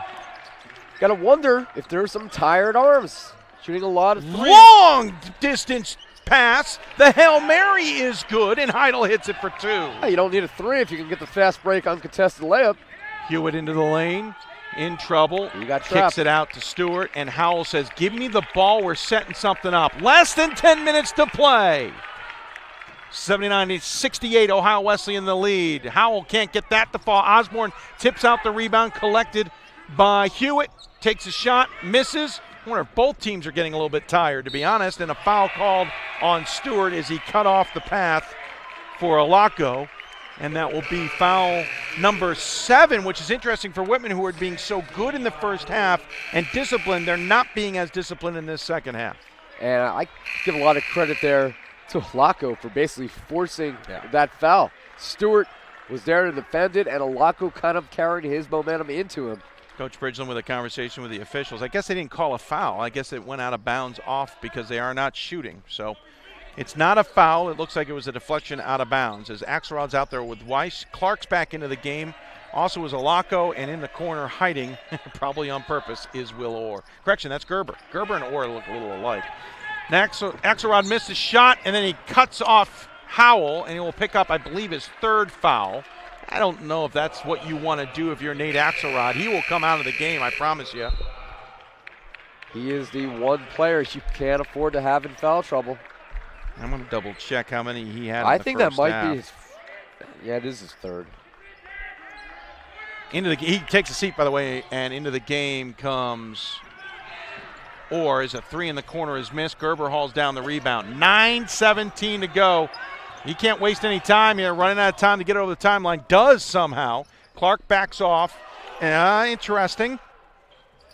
Got to wonder if there's some tired arms. Shooting a lot of threes. Long distance pass. The Hail Mary is good, and Heidel hits it for two. Hey, you don't need a three if you can get the fast break on contested layup. Hewitt into the lane. In trouble. You got kicks it out to Stewart, and Howell says, give me the ball. We're setting something up. Less than 10 minutes to play. 79-68, Ohio Wesleyan in the lead. Howell can't get that to fall. Osborne tips out the rebound, collected by Hewitt. Takes a shot, misses. I wonder if both teams are getting a little bit tired, to be honest, and a foul called on Stewart as he cut off the path for Alaco. And that will be foul number 7, which is interesting for Whitman, who are being so good in the first half and disciplined. They're not being as disciplined in this second half. And I give a lot of credit there to Alaco for basically forcing that foul. Stewart was there to defend it, and Alaco kind of carried his momentum into him. Coach Bridgeland with a conversation with the officials. I guess they didn't call a foul. I guess it went out of bounds off because they are not shooting. So it's not a foul. It looks like it was a deflection out of bounds. As Axelrod's out there with Weiss. Clark's back into the game. Also was Alaco, and in the corner hiding, probably on purpose, is Will Orr. Correction, that's Gerber. Gerber and Orr look a little alike. Axelrod missed his shot, and then he cuts off Howell, and he will pick up, I believe, his 3rd foul. I don't know if that's what you want to do if you're Nate Axelrod. He will come out of the game, I promise you. He is the one player you can't afford to have in foul trouble. I'm going to double check how many he had. I think that might be his. Yeah, it is his 3rd. He takes a seat, by the way, and into the game comes Orr as a 3 in the corner is missed. Gerber hauls down the rebound. 9:17 to go. He can't waste any time here. Running out of time to get over the timeline. Does somehow. Clark backs off. Interesting.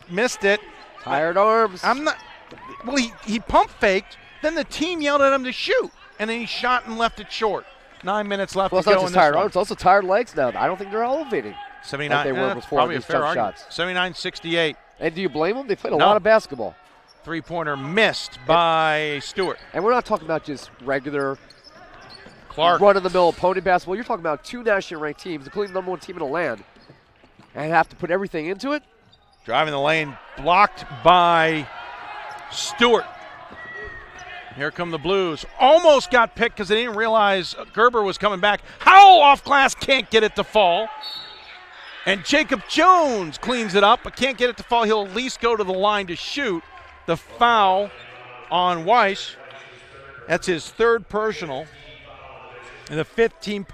Missed it. Tired arms. Well, he pump faked. Then the team yelled at him to shoot, and then he shot and left it short. 9 minutes left to go in this one. Well, it's not just tired arms, it's also tired legs now. I don't think they're elevating 79, like they were before probably these a fair tough argument. shots. 79-68. And do you blame them? They played a lot of basketball. Three-pointer missed by Stewart. And we're not talking about just regular Clark run-of-the-mill opponent basketball. You're talking about 2 nationally ranked teams, including the number 1 team in the land, and have to put everything into it. Driving the lane, blocked by Stewart. Here come the Blues. Almost got picked because they didn't realize Gerber was coming back. Howell off glass, can't get it to fall. And Jacob Jones cleans it up, but can't get it to fall. He'll at least go to the line to shoot. The foul on Weiss. That's his 3rd personal. And the 5th team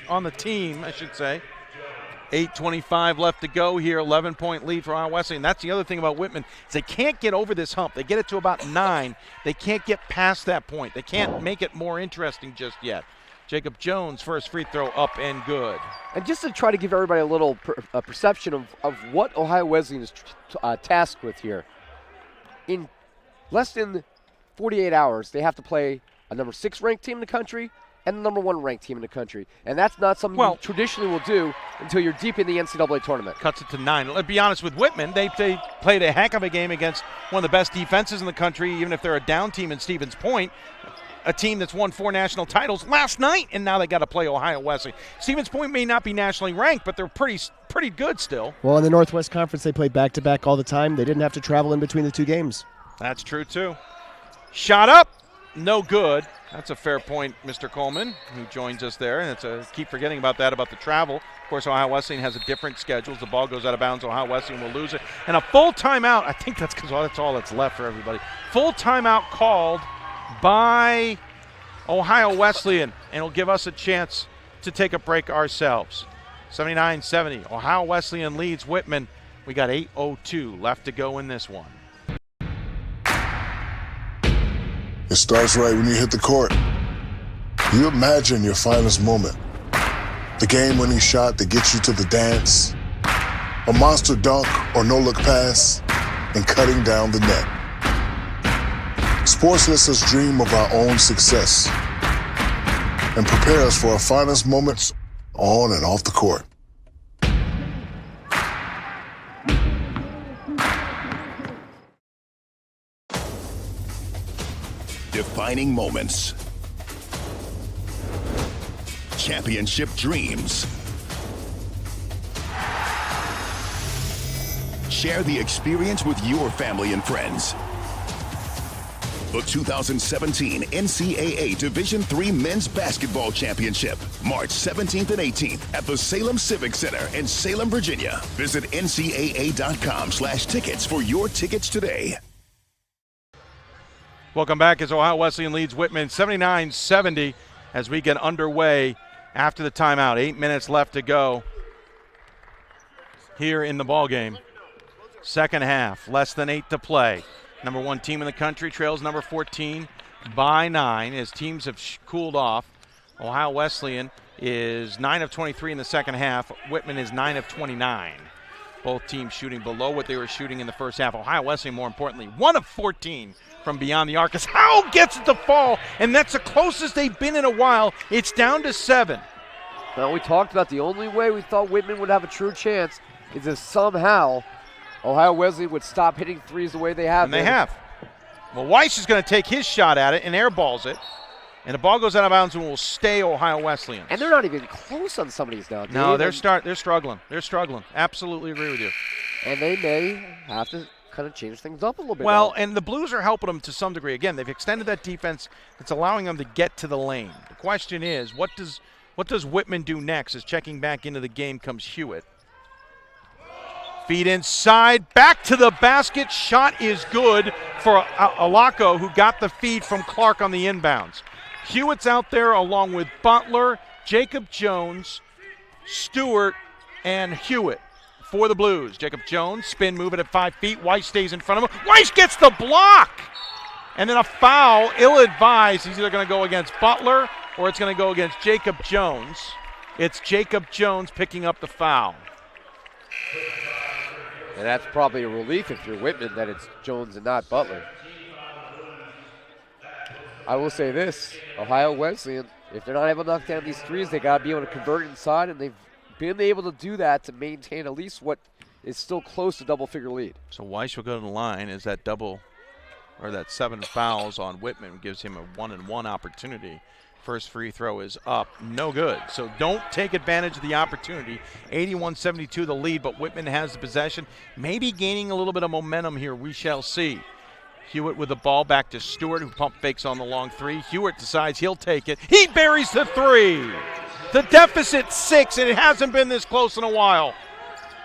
on the team, I should say. 8:25 left to go here. 11-point lead for Ohio Wesleyan. That's the other thing about Whitman is they can't get over this hump. They get it to about 9. They can't get past that point. They can't make it more interesting just yet. Jacob Jones, first free throw up and good. And just to try to give everybody a little perception of what Ohio Wesleyan is tasked with here. In less than 48 hours, they have to play a number 6 ranked team in the country and the number 1 ranked team in the country. And that's not something you traditionally will do until you're deep in the NCAA tournament. Cuts it to 9. Let's be honest with Whitman. They played a heck of a game against one of the best defenses in the country, even if they're a down team in Stevens Point. A team that's won 4 national titles last night, and now they got to play Ohio Wesleyan. Stevens Point may not be nationally ranked, but they're pretty good still. Well, in the Northwest Conference, they play back-to-back all the time. They didn't have to travel in between the 2 games. That's true, too. Shot up. No good. That's a fair point, Mr. Coleman, who joins us there. And keep forgetting about that, about the travel. Of course, Ohio Wesleyan has a different schedule. As the ball goes out of bounds, Ohio Wesleyan will lose it. And a full timeout. I think that's because that's all that's left for everybody. Full timeout called by Ohio Wesleyan, and it'll give us a chance to take a break ourselves. 79-70. Ohio Wesleyan leads Whitman. We got 8:02 left to go in this one. It starts right when you hit the court. You imagine your finest moment. The game-winning shot that gets you to the dance. A monster dunk or no-look pass, and cutting down the net. Sports lets us dream of our own success and prepare us for our finest moments on and off the court. Defining moments. Championship dreams. Share the experience with your family and friends. The 2017 NCAA Division III Men's Basketball Championship, March 17th and 18th at the Salem Civic Center in Salem, Virginia. Visit ncaa.com/tickets for your tickets today. Welcome back as Ohio Wesleyan leads Whitman 79-70 as we get underway after the timeout. 8 minutes left to go here in the ballgame. Second half, less than 8 to play. Number 1 team in the country trails number 14 by 9 as teams have cooled off. Ohio Wesleyan is 9 of 23 in the second half. Whitman is 9 of 29. Both teams shooting below what they were shooting in the first half. Ohio Wesleyan, more importantly, 1 of 14 from beyond the arc. As Howell gets it to fall, and that's the closest they've been in a while. It's down to 7. Now, we talked about the only way we thought Whitman would have a true chance is if somehow Ohio Wesleyan would stop hitting threes the way they have. And they have. Well, Weiss is going to take his shot at it and airballs it. And the ball goes out of bounds and will stay Ohio Wesleyan. And they're not even close on some of these now. No, they're struggling. They're struggling. Absolutely agree with you. And they may have to kind of change things up a little bit. Well, now. and the Blues are helping them to some degree. Again, they've extended that defense. It's allowing them to get to the lane. The question is, what does Whitman do next? As checking back into the game comes Hewitt. Feed inside, back to the basket. Shot is good for Alako, who got the feed from Clark on the inbounds. Hewitt's out there along with Butler, Jacob Jones, Stewart, and Hewitt for the Blues. Jacob Jones, spin move it at 5 feet. Weiss stays in front of him. Weiss gets the block! And then a foul, ill-advised. He's either going to go against Butler or it's going to go against Jacob Jones. It's Jacob Jones picking up the foul. And that's probably a relief if you're Whitman that it's Jones and not Butler. I will say this, Ohio Wesleyan, if they're not able to knock down these threes, they got to be able to convert inside, and they've been able to do that to maintain at least what is still close to double-figure lead. So Weiss will go to the line as that that 7 fouls on Whitman gives him a 1-and-1 opportunity. First free throw is up, no good. So don't take advantage of the opportunity. 81-72 the lead, but Whitman has the possession. Maybe gaining a little bit of momentum here, we shall see. Hewitt with the ball back to Stewart, who pump fakes on the long 3. Hewitt decides he'll take it. He buries the 3. The deficit 6, and it hasn't been this close in a while.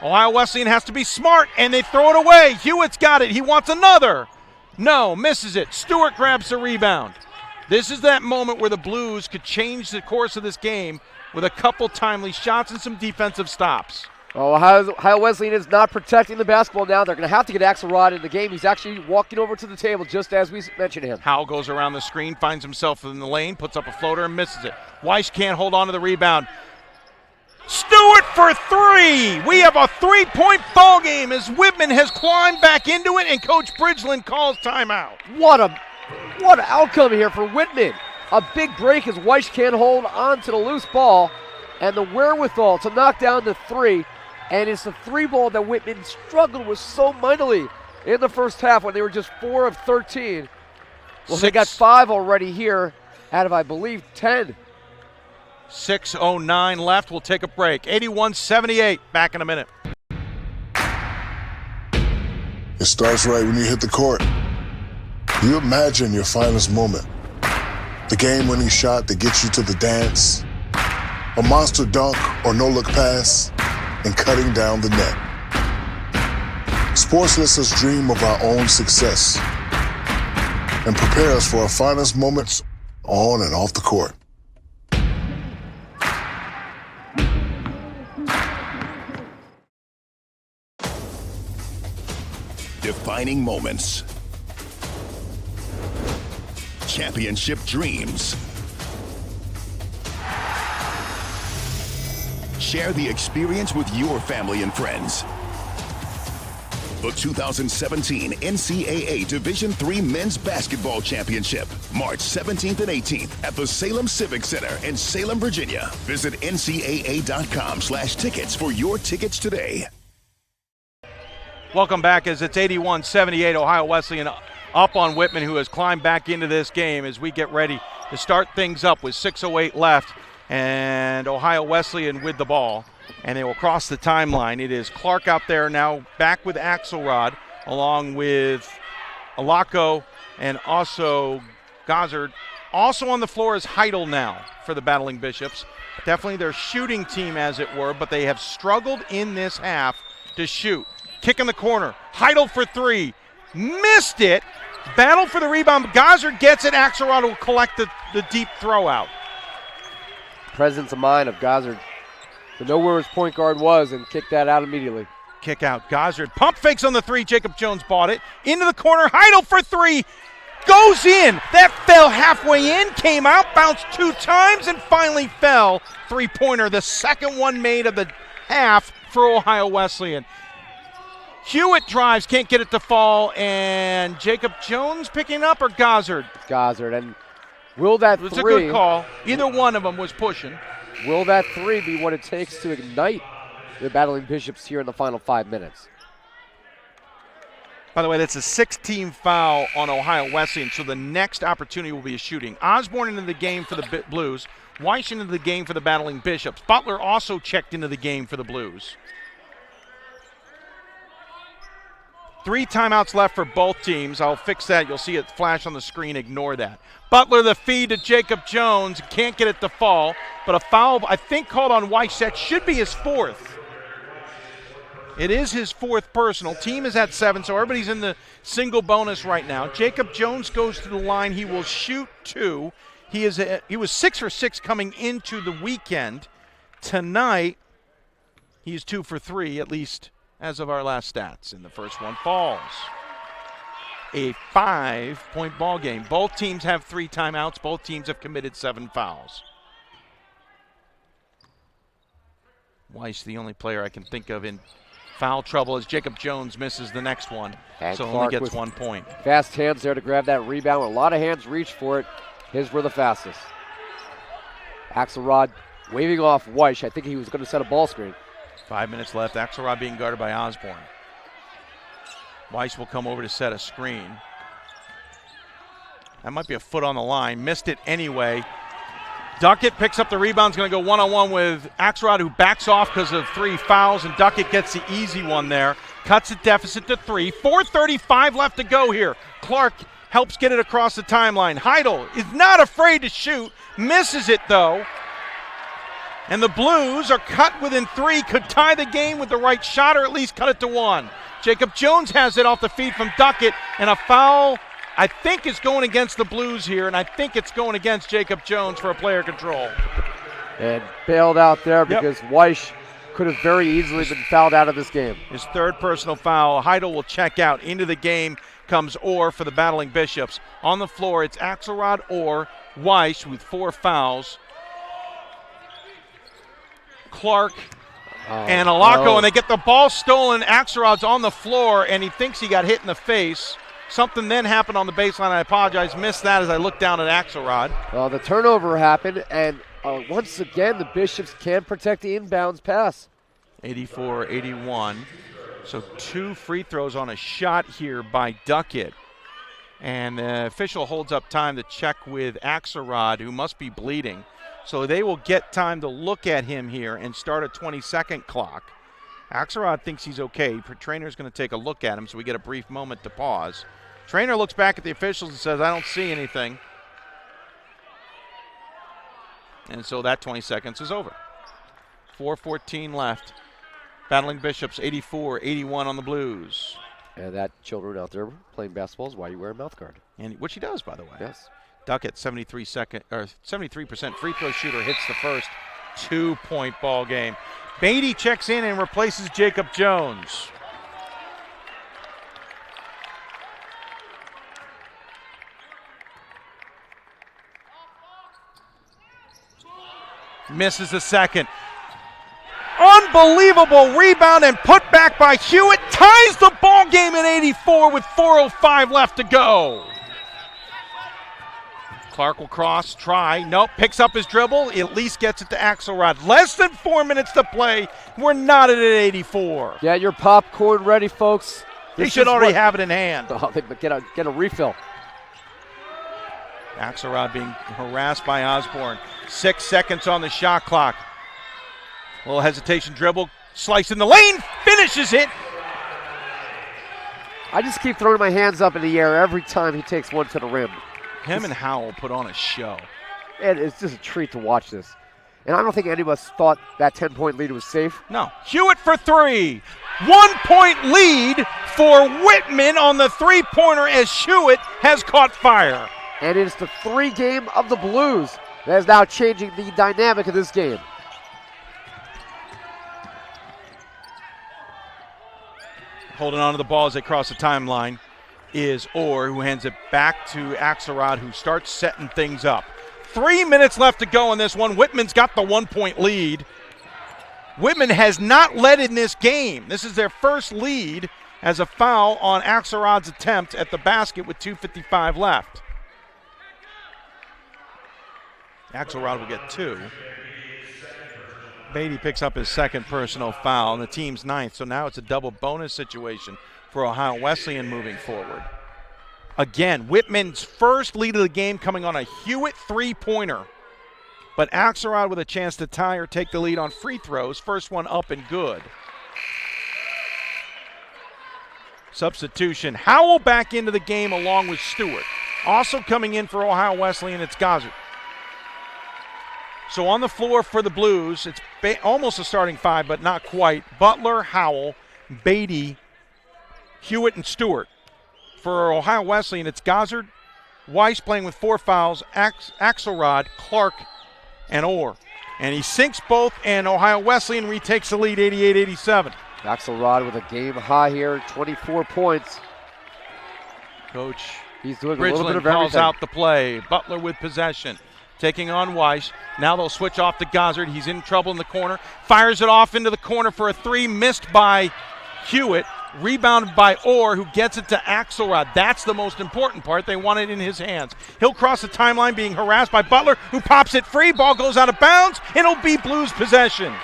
Ohio Wesleyan has to be smart, and they throw it away. Hewitt's got it. He wants another. No, misses it. Stewart grabs the rebound. This is that moment where the Blues could change the course of this game with a couple timely shots and some defensive stops. Oh, Ohio Wesleyan is not protecting the basketball now. They're going to have to get Axelrod in the game. He's actually walking over to the table just as we mentioned him. Howell goes around the screen, finds himself in the lane, puts up a floater and misses it. Weiss can't hold on to the rebound. Stewart for 3. We have a 3-point ball game as Whitman has climbed back into it and Coach Bridgeland calls timeout. What an outcome here for Whitman. A big break as Weiss can't hold on to the loose ball and the wherewithal to knock down the 3. And it's the 3 ball that Whitman struggled with so mightily in the first half when they were just 4 of 13. Well, they got 5 already here out of, I believe, 10. 6:09 left. We'll take a break. 81-78. Back in a minute. It starts right when you hit the court. You imagine your finest moment. The game-winning shot that gets you to the dance. A monster dunk or no-look pass. And cutting down the net. Sports lets us dream of our own success and prepare us for our finest moments on and off the court. Defining moments. Championship dreams. Share the experience with your family and friends. The 2017 NCAA Division III Men's Basketball Championship, March 17th and 18th at the Salem Civic Center in Salem, Virginia. Visit ncaa.com/tickets for your tickets today. Welcome back as it's 81-78. Ohio Wesleyan up on Whitman, who has climbed back into this game as we get ready to start things up with 6:08 left. And Ohio Wesleyan with the ball, and they will cross the timeline. It is Clark out there now, back with Axelrod, along with Alako and also Gozzard. Also on the floor is Heidel now for the Battling Bishops. Definitely their shooting team, as it were, but they have struggled in this half to shoot. Kick in the corner. Heidel for 3. Missed it. Battle for the rebound. Gozzard gets it. Axelrod will collect the deep throw out. Presence of mind of Gozzard to know where his point guard was and kick that out immediately. kick out. Gozzard pump fakes on the three. Jacob Jones bought it. Into the corner. Heidel for three. Goes in. That fell halfway in. Came out. Bounced 2 times and finally fell. Three-pointer. The second one made of the half for Ohio Wesleyan. Hewitt drives. Can't get it to fall. And Jacob Jones picking up or Gozzard? Gozzard. And will that three? It was three, a good call. Either one of them was pushing. Will that three be what it takes to ignite the Battling Bishops here in the final 5 minutes? By the way, that's a 6-team foul on Ohio Wesleyan, so the next opportunity will be a shooting. Osborne into the game for the Blues. Weish into the game for the Battling Bishops. Butler also checked into the game for the Blues. 3 timeouts left for both teams. I'll fix that. You'll see it flash on the screen. Ignore that. Butler the feed to Jacob Jones. Can't get it to fall, but a foul, I think, called on Weish. That should be his 4th. It is his 4th personal. Team is at 7, so everybody's in the single bonus right now. Jacob Jones goes to the line. He will shoot 2. He was 6 for 6 coming into the weekend. Tonight, he's 2 for 3, at least as of our last stats. And the first one falls. A 5-point ball game. Both teams have 3 timeouts. Both teams have committed 7 fouls. Weiss, the only player I can think of in foul trouble, as Jacob Jones misses the next one. And so Clark only gets 1 point. Fast hands there to grab that rebound. A lot of hands reached for it. His were the fastest. Axelrod waving off Weish. I think he was going to set a ball screen. 5 minutes left. Axelrod being guarded by Osborne. Weiss will come over to set a screen. That might be a foot on the line. Missed it anyway. Duckett picks up the rebound. Is going to go one-on-one with Axelrod, who backs off because of 3 fouls, and Duckett gets the easy one there. Cuts the deficit to 3. 4:35 left to go here. Clark helps get it across the timeline. Heidel is not afraid to shoot. Misses it, though. And the Blues are cut within 3. Could tie the game with the right shot or at least cut it to 1. Jacob Jones has it off the feed from Duckett, and a foul I think is going against the Blues here, and I think it's going against Jacob Jones for a player control. And bailed out there because Weish could have very easily been fouled out of this game. His 3rd personal foul. Heidel will check out. Into the game comes Orr for the Battling Bishops. On the floor, it's Axelrod, Orr, Weish with 4 fouls. Clark and Alaco, and they get the ball stolen. Axelrod's on the floor, and he thinks he got hit in the face. Something then happened on the baseline. I apologize. Missed that as I looked down at Axelrod. Well, the turnover happened, and once again, the Bishops can protect the inbounds pass. 84-81. So 2 free throws on a shot here by Duckett. And the official holds up time to check with Axelrod, who must be bleeding. So they will get time to look at him here and start a 20-second clock. Axelrod thinks he's okay. Trainer's going to take a look at him, so we get a brief moment to pause. Trainer looks back at the officials and says, I don't see anything. And so that 20 seconds is over. 4:14 left. Battling Bishops 84-81 on the Blues. And that children out there playing basketball is why you wear a mouth guard. And which he does, by the way. Yes. Duckett, 73% free throw shooter, hits the first 2-point ball game. Beatty checks in and replaces Jacob Jones. Misses the second. Unbelievable rebound and put back by Hewitt. Ties the ball game at 84 with 4:05 left to go. Clark will cross, try, nope, picks up his dribble, at least gets it to Axelrod. Less than 4 minutes to play. We're not at 84. Get your popcorn ready, folks. They should already have it in hand. Oh, get a refill. Axelrod being harassed by Osborne. 6 seconds on the shot clock. A little hesitation dribble, slice in the lane, finishes it. I just keep throwing my hands up in the air every time he takes one to the rim. Him and Howell put on a show. And it's just a treat to watch this. And I don't think any of us thought that 10-point lead was safe. No. Hewitt for 3. 1-point lead for Whitman on the 3-pointer as Hewitt has caught fire. And it's the 3 game of the Blues that is now changing the dynamic of this game. Holding on to the ball as they cross the timeline is Orr, who hands it back to Axelrod, who starts setting things up. 3 minutes left to go in this one. Whitman's got the 1-point lead. Whitman has not led in this game. This is their first lead as a foul on Axelrod's attempt at the basket with 2:55 left. Axelrod will get 2. Beatty picks up his second personal foul, and the team's 9th. So now it's a double bonus situation for Ohio Wesleyan moving forward. Again, Whitman's first lead of the game coming on a Hewitt three-pointer. But Axelrod with a chance to tie or take the lead on free throws. First one up and good. Substitution. Howell back into the game along with Stewart. Also coming in for Ohio Wesleyan, it's Gossard. So on the floor for the Blues, it's almost a starting 5, but not quite. Butler, Howell, Beatty, Hewitt, and Stewart. For Ohio Wesleyan, it's Gossard, Weiss playing with 4 fouls, Axelrod, Clark, and Orr. And he sinks both, and Ohio Wesleyan retakes the lead 88-87. Axelrod with a game high here, 24 points. Coach He's doing Bridgeland a little bit of calls everything. out the play. Butler with possession. Taking on Weiss. Now they'll switch off to Gossard. He's in trouble in the corner. Fires it off into the corner for a 3. Missed by Hewitt. Rebounded by Orr, who gets it to Axelrod. That's the most important part. They want it in his hands. He'll cross the timeline being harassed by Butler, who pops it free. Ball goes out of bounds. It'll be Blues possession.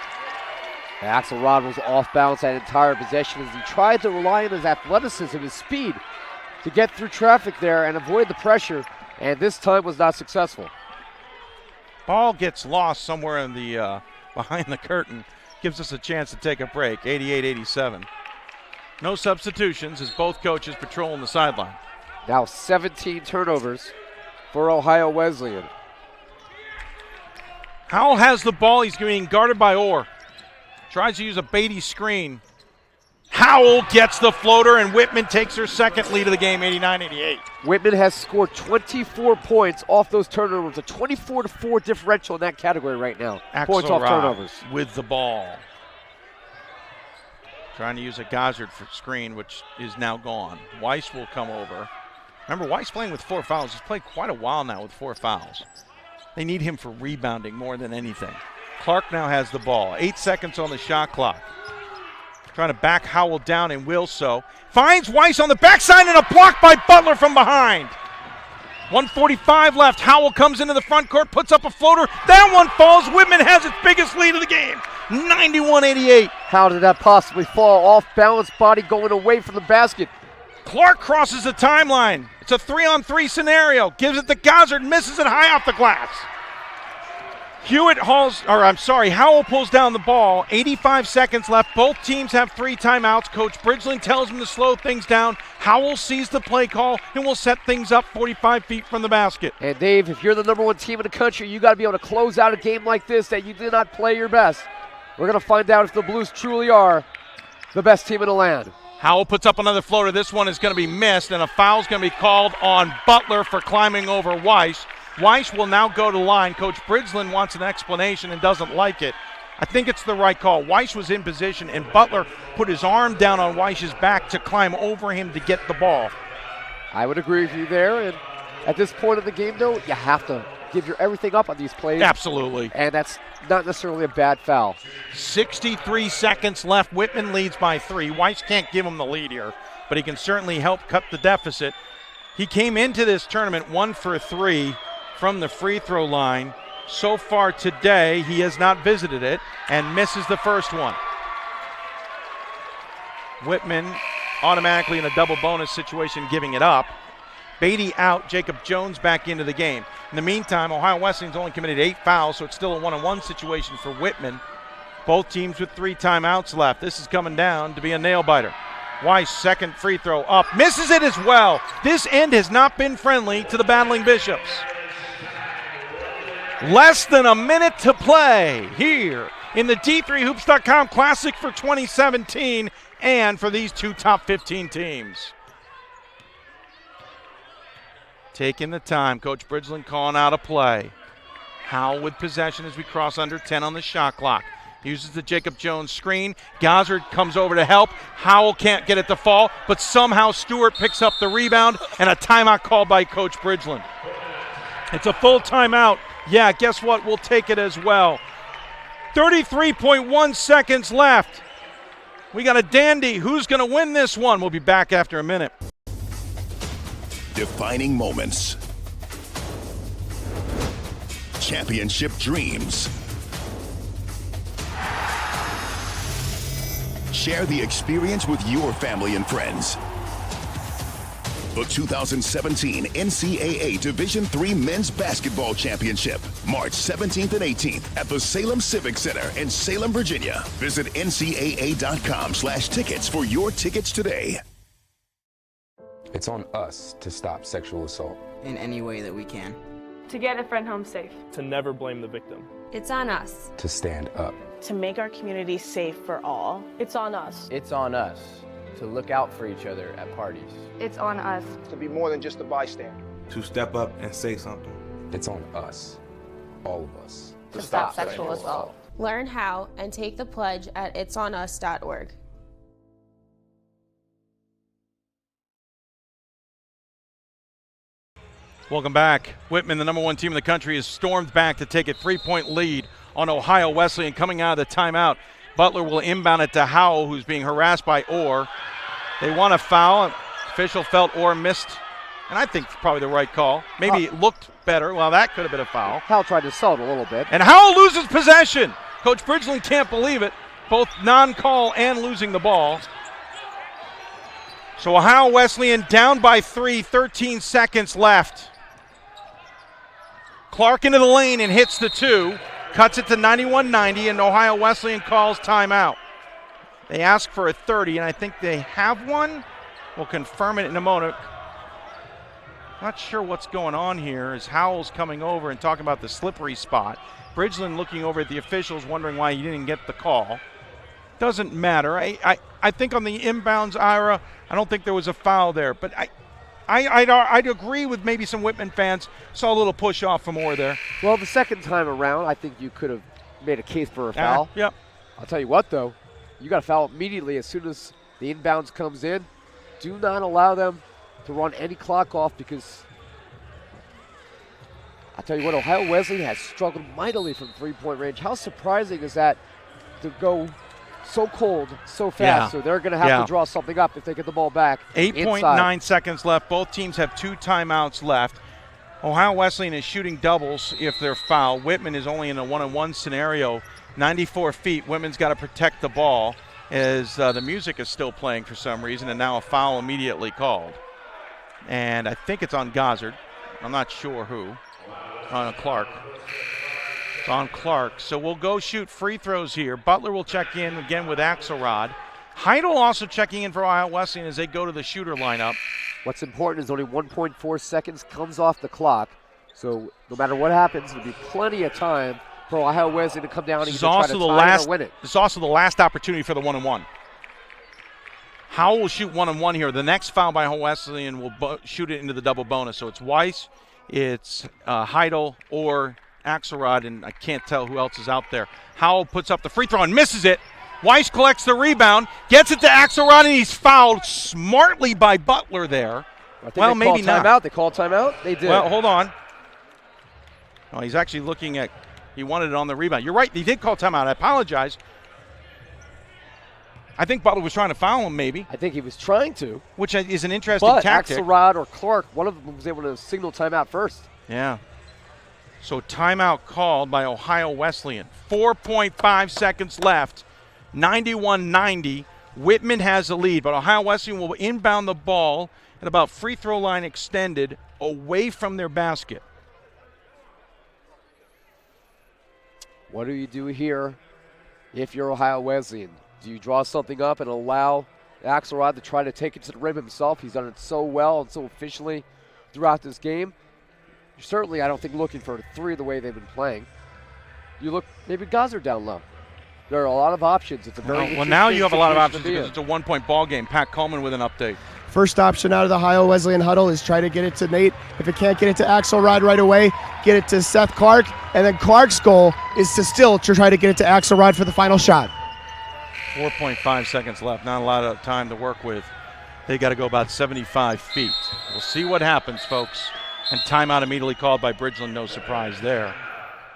Axelrod was off balance that entire possession as he tried to rely on his athleticism, his speed, to get through traffic there and avoid the pressure, and this time was not successful. Ball gets lost somewhere in the behind the curtain. Gives us a chance to take a break, 88-87. No substitutions as both coaches patrolling the sideline. Now 17 turnovers for Ohio Wesleyan. Howell has the ball. He's being guarded by Orr. Tries to use a Beatty screen. Howell gets the floater, and Whitman takes her second lead of the game, 89-88. Whitman has scored 24 points off those turnovers, a 24-4 differential in that category right now. Points off turnovers. With the ball. Trying to use a Gossard for screen, which is now gone. Weiss will come over. Remember, Weiss playing with 4 fouls. He's played quite a while now with 4 fouls. They need him for rebounding more than anything. Clark now has the ball. 8 seconds on the shot clock. Trying to back Howell down and will so. Finds Weiss on the backside and a block by Butler from behind. 1:45 left. Howell comes into the front court, puts up a floater. That one falls. Whitman has its biggest lead of the game, 91-88. How did that possibly fall? Off balance, body going away from the basket. Clark crosses the timeline. It's a 3-on-3 scenario. Gives it to Gossard, misses it high off the glass. Howell pulls down the ball. 85 seconds left. Both teams have 3 timeouts. Coach Bridgeland tells him to slow things down. Howell sees the play call and will set things up 45 feet from the basket. And Dave, if you're the number 1 team in the country, you got to be able to close out a game like this that you did not play your best. We're going to find out if the Blues truly are the best team in the land. Howell puts up another floater. This one is going to be missed, and a foul's going to be called on Butler for climbing over Weiss. Weiss will now go to line. Coach Bridgeland wants an explanation and doesn't like it. I think it's the right call. Weiss was in position, and Butler put his arm down on Weiss's back to climb over him to get the ball. I would agree with you there, and at this point of the game, though, you have to give your everything up on these plays. Absolutely. And that's not necessarily a bad foul. 63 seconds left. Whitman leads by 3. Weiss can't give him the lead here, but he can certainly help cut the deficit. He came into this tournament 1 for 3 from the free throw line. So far today, he has not visited it and misses the first one. Whitman automatically in a double bonus situation, giving it up. Beatty out, Jacob Jones back into the game. In the meantime, Ohio Wesleyan's only committed 8 fouls, so it's still a 1-on-1 situation for Whitman. Both teams with 3 timeouts left. This is coming down to be a nail-biter. Weiss, second free throw up, misses it as well. This end has not been friendly to the Battling Bishops. Less than a minute to play here in the D3Hoops.com Classic for 2017 and for these 2 top 15 teams. Taking the time, Coach Bridgeland calling out a play. Howell with possession as we cross under 10 on the shot clock. Uses the Jacob Jones screen. Gozzard comes over to help. Howell can't get it to fall, but somehow Stewart picks up the rebound, and a timeout called by Coach Bridgeland. It's a full timeout. Yeah, guess what? We'll take it as well. 33.1 seconds left. We got a dandy. Who's going to win this one? We'll be back after a minute. Defining moments. Championship dreams. Share the experience with your family and friends. The 2017 NCAA Division III Men's Basketball Championship, March 17th and 18th at the Salem Civic Center in Salem, Virginia. Visit ncaa.com/tickets for your tickets today. It's on us to stop sexual assault. In any way that we can. To get a friend home safe. To never blame the victim. It's on us. To stand up. To make our community safe for all. It's on us. It's on us to look out for each other at parties. It's on us. To be more than just a bystander. To step up and say something. It's on us. All of us. To stop sexual assault. Learn how and take the pledge at itsonus.org. Welcome back. Whitman, the number 1 team in the country, has stormed back to take a 3-point lead on Ohio Wesleyan. Coming out of the timeout, Butler will inbound it to Howell, who's being harassed by Orr. They want a foul. Official felt Orr missed, and I think it's probably the right call. Maybe it looked better. Well, that could have been a foul. Howell tried to sell it a little bit. And Howell loses possession. Coach Bridgeland can't believe it. Both non-call and losing the ball. So Ohio Wesleyan down by 3, 13 seconds left. Clark into the lane and hits the 2. Cuts it to 91-90, and Ohio Wesleyan calls timeout. They ask for a 30, and I think they have one. We'll confirm it in a moment. Not sure what's going on here as Howell's coming over and talking about the slippery spot. Bridgeland looking over at the officials, wondering why he didn't get the call. Doesn't matter. I think on the inbounds, Ira, I don't think there was a foul there, but I'd agree with maybe some Whitman fans. Saw a little push off from Orr there. Well, the second time around, I think you could have made a case for a foul. Yep. I'll tell you what, though. You got to foul immediately as soon as the inbounds comes in. Do not allow them to run any clock off because I'll tell you what, Ohio Wesleyan has struggled mightily from three-point range. How surprising is that to go so cold, so fast? Yeah. So they're going to have to draw something up if they get the ball back. 8.9 seconds left. Both teams have 2 timeouts left. Ohio Wesleyan is shooting doubles if they're fouled. Whitman is only in a 1-on-1 scenario. 94 feet. Whitman's got to protect the ball as the music is still playing for some reason, and now a foul immediately called. And I think it's on Gozzard. I'm not sure who. On Clark. It's on Clark. So we'll go shoot free throws here. Butler will check in again with Axelrod. Heidel also checking in for Ohio Wesleyan as they go to the shooter lineup. What's important is only 1.4 seconds comes off the clock. So no matter what happens, there'll be plenty of time for Ohio Wesleyan to come down and try to tie it or win it. This is also the last opportunity for the 1-on-1. Howell will shoot 1-on-1 here. The next foul by Ohio Wesleyan will shoot it into the double bonus. So it's Weiss, it's Heidel, or Axelrod, and I can't tell who else is out there. Howell puts up the free throw and misses it. Weiss collects the rebound, gets it to Axelrod, and he's fouled smartly by Butler there. Well, maybe not. Timeout. They called timeout? They did. Well, hold on. Oh, he's actually looking at, he wanted it on the rebound. You're right, he did call timeout. I apologize. I think Butler was trying to foul him, maybe. I think he was trying to. Which is an interesting tactic. Axelrod or Clark, one of them was able to signal timeout first. Yeah. So timeout called by Ohio Wesleyan. 4.5 seconds left. 91-90. Whitman has the lead, but Ohio Wesleyan will inbound the ball at about free throw line extended away from their basket. What do you do here if you're Ohio Wesleyan? Do you draw something up and allow Axelrod to try to take it to the rim himself? He's done it so well and so efficiently throughout this game. You're certainly, I don't think, looking for a 3 the way they've been playing. You look maybe Gozzard down low. There are a lot of options. It's a very well, now you have a lot of options because it's a 1-point ball game. Pat Coleman with an update. First option out of the Ohio Wesleyan huddle is try to get it to Nate. If it can't get it to Axelrod right away, get it to Seth Clark. And then Clark's goal is to still try to get it to Axelrod for the final shot. 4.5 seconds left. Not a lot of time to work with. They got to go about 75 feet. We'll see what happens, folks. And timeout immediately called by Bridgeland. No surprise there.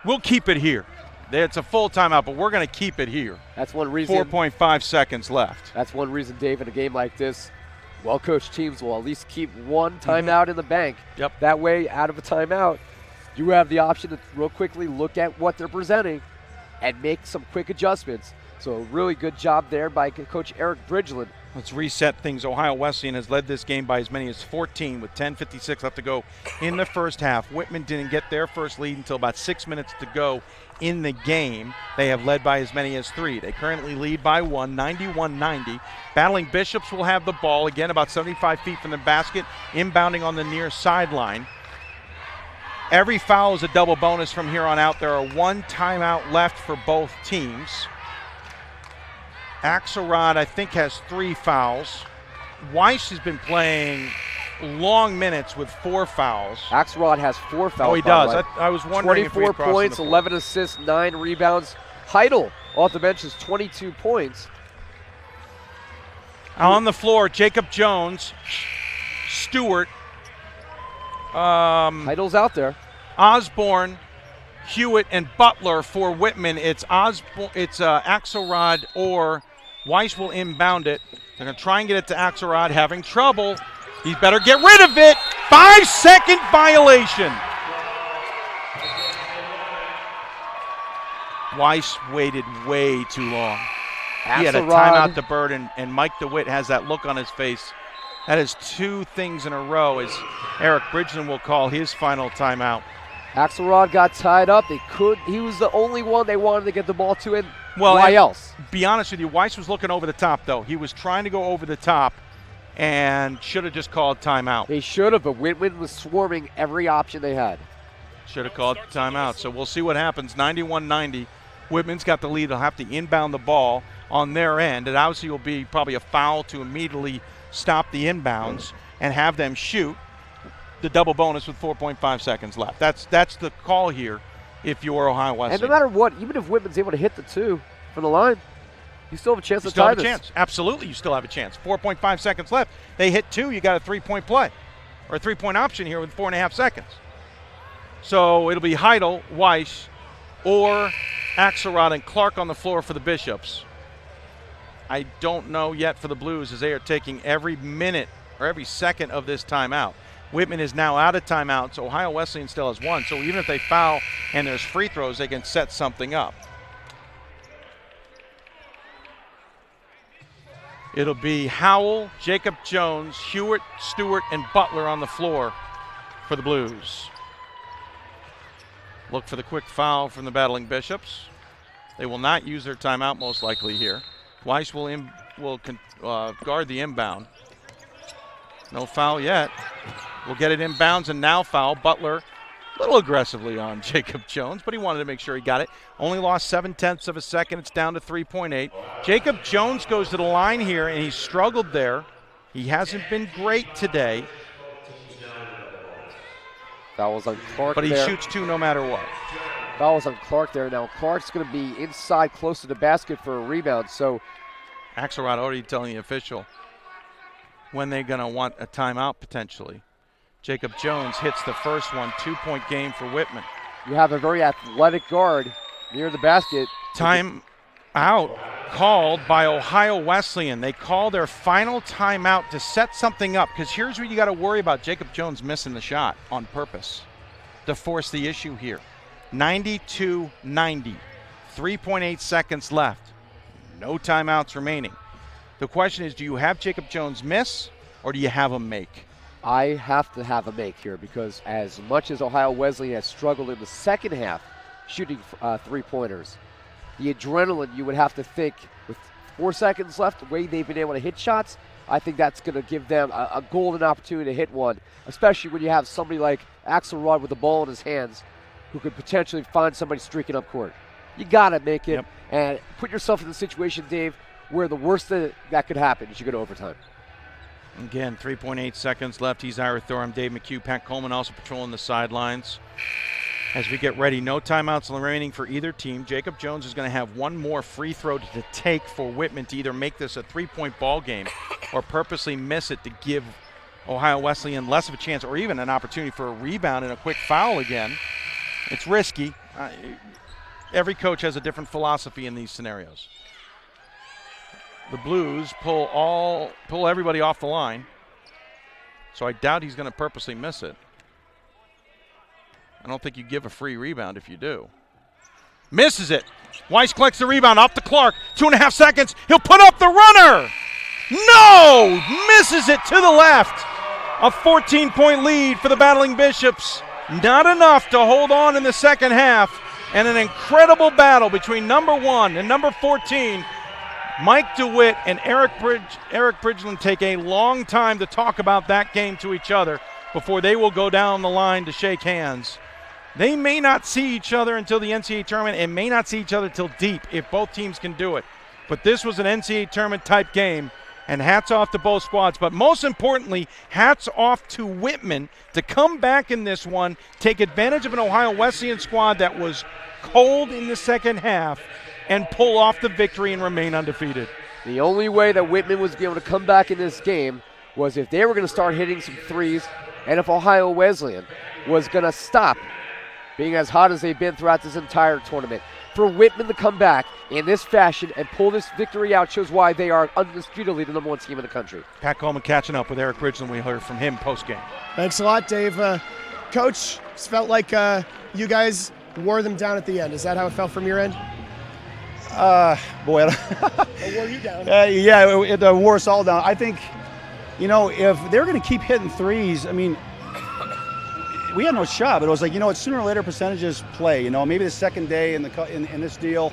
We'll keep it here. It's a full timeout, but we're going to keep it here. That's one reason. 4.5 seconds left. That's one reason, Dave, in a game like this, well-coached teams will at least keep one timeout in the bank. Yep. That way, out of a timeout, you have the option to real quickly look at what they're presenting and make some quick adjustments. So a really good job there by Coach Eric Bridgeland. Let's reset things. Ohio Wesleyan has led this game by as many as 14 with 10:56 left to go in the first half. Whitman didn't get their first lead until about 6 minutes to go in the game. They have led by as many as 3. They currently lead by 1, 91-90. Battling Bishops will have the ball again about 75 feet from the basket, inbounding on the near sideline. Every foul is a double bonus from here on out. There are 1 timeout left for both teams. Axelrod, I think, has 3 fouls. Weiss has been playing long minutes with 4 fouls. Axelrod has 4 fouls. Oh, he does. I was wondering 24 if points, 11 assists, 9 rebounds. Heidel off the bench is 22 points. On the floor, Jacob Jones, Stewart. Heidel's out there. Osborne, Hewitt, and Butler for Whitman. It's Axelrod or Weiss will inbound it. They're going to try and get it to Axelrod, having trouble. He better get rid of it. 5-second violation. Weiss waited way too long. He had a timeout to burn, and Mike DeWitt has that look on his face. That is 2 things in a row as Eric Bridgeland will call his final timeout. Axelrod got tied up. He was the only one they wanted to get the ball to, and well, why else? Be honest with you, Weiss was looking over the top, though. He was trying to go over the top and should have just called timeout. They should have, but Whitman was swarming every option they had. Should have called timeout. So we'll see what happens. 91-90. Whitman's got the lead. They'll have to inbound the ball on their end. It obviously will be probably a foul to immediately stop the inbounds and have them shoot the double bonus with 4.5 seconds left. That's the call here if you're Ohio Wesleyan. And no matter what, even if Whitman's able to hit the 2 from the line, you still have a chance to tie this. Chance. Absolutely, you still have a chance. 4.5 seconds left. They hit 2, you got a 3-point play or a 3-point option here with 4.5 seconds. So it'll be Heidel, Weiss, or Axelrod and Clark on the floor for the Bishops. I don't know yet for the Blues as they are taking every minute or every second of this timeout. Whitman is now out of timeouts. Ohio Wesleyan still has 1, so even if they foul and there's free throws, they can set something up. It'll be Howell, Jacob Jones, Hewitt, Stewart, and Butler on the floor for the Blues. Look for the quick foul from the Battling Bishops. They will not use their timeout most likely here. Weiss will guard the inbound. No foul yet. We'll get it inbounds and now foul. Butler a little aggressively on Jacob Jones, but he wanted to make sure he got it. Only lost 0.7 of a second. It's down to 3.8. Jacob Jones goes to the line here, and he struggled there. He hasn't been great today. Foul was on Clark but he there. shoots 2 no matter what. Foul was on Clark there. Now Clark's going to be inside close to the basket for a rebound. So Axelrod already telling the official when they're going to want a timeout potentially. Jacob Jones hits the first one. 2-point game for Whitman. You have a very athletic guard near the basket. Time out called by Ohio Wesleyan. They call their final timeout to set something up, because here's what you got to worry about. Jacob Jones missing the shot on purpose to force the issue here. 92-90. 3.8 seconds left. No timeouts remaining. The question is, do you have Jacob Jones miss or do you have him make? I have to have a make here, because as much as Ohio Wesleyan has struggled in the second half shooting 3-pointers, the adrenaline you would have to think with 4 seconds left, the way they've been able to hit shots, I think that's going to give them a golden opportunity to hit one, especially when you have somebody like Axelrod with the ball in his hands who could potentially find somebody streaking up court. You got to make it and put yourself in the situation, Dave, where the worst that could happen is you go to overtime. Again, 3.8 seconds left. He's Ira Thor. I'm Dave McHugh. Pat Coleman also patrolling the sidelines. As we get ready, no timeouts remaining for either team. Jacob Jones is going to have one more free throw to take for Whitman to either make this a 3-point ball game or purposely miss it to give Ohio Wesleyan less of a chance or even an opportunity for a rebound and a quick foul again. It's risky. Every coach has a different philosophy in these scenarios. The Blues pull everybody off the line, so I doubt he's going to purposely miss it. I don't think you give a free rebound if you do. Misses it. Weiss collects the rebound off to Clark. 2.5 seconds. He'll put up the runner. No! Misses it to the left. A 14-point lead for the Battling Bishops. Not enough to hold on in the second half. And an incredible battle between number 1 and number 14. Mike DeWitt and Eric Bridgeland take a long time to talk about that game to each other before they will go down the line to shake hands. They may not see each other until the NCAA tournament and may not see each other till deep if both teams can do it. But this was an NCAA tournament type game, and hats off to both squads. But most importantly, hats off to Whitman to come back in this one, take advantage of an Ohio Wesleyan squad that was cold in the second half, and pull off the victory and remain undefeated. The only way that Whitman was able to come back in this game was if they were going to start hitting some threes and if Ohio Wesleyan was going to stop being as hot as they've been throughout this entire tournament. For Whitman to come back in this fashion and pull this victory out shows why they are undisputedly the number 1 team in the country. Pat Coleman catching up with Eric Bridgeland. We heard from him post-game. Thanks a lot, Dave. Coach, just felt like you guys wore them down at the end. Is that how it felt from your end? Boy, Or wore you down? it wore us all down. I think, if they're going to keep hitting threes, I mean, we had no shot. But it was like, it's sooner or later percentages play. Maybe the second day in this deal.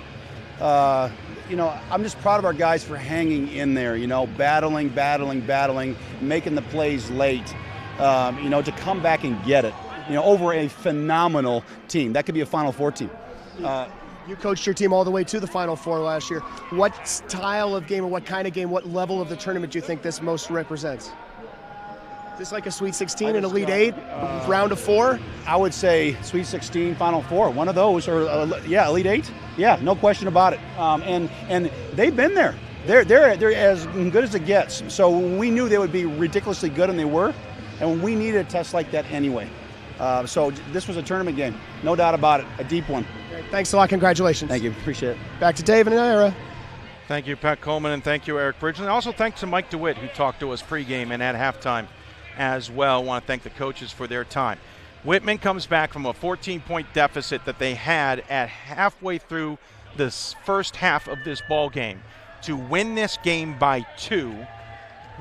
I'm just proud of our guys for hanging in there. Battling, making the plays late. To come back and get it. Over a phenomenal team. That could be a Final Four team. You coached your team all the way to the Final Four last year. What style of game or what kind of game, what level of the tournament do you think this most represents? Is this like a Sweet 16, an Elite 8, round of 4? I would say Sweet 16, Final Four, one of those, or Elite 8. Yeah, no question about it. And they've been there. They're as good as it gets. So we knew they would be ridiculously good, and they were. And we needed a test like that anyway. So this was a tournament game, no doubt about it, a deep one. Great. Thanks a lot. Congratulations. Thank you. Appreciate it. Back to Dave and Ira. Thank you, Pat Coleman, and thank you, Eric Bridgeland. Also, thanks to Mike DeWitt, who talked to us pregame and at halftime as well. I want to thank the coaches for their time. Whitman comes back from a 14-point deficit that they had at halfway through this first half of this ball game to win this game by 2,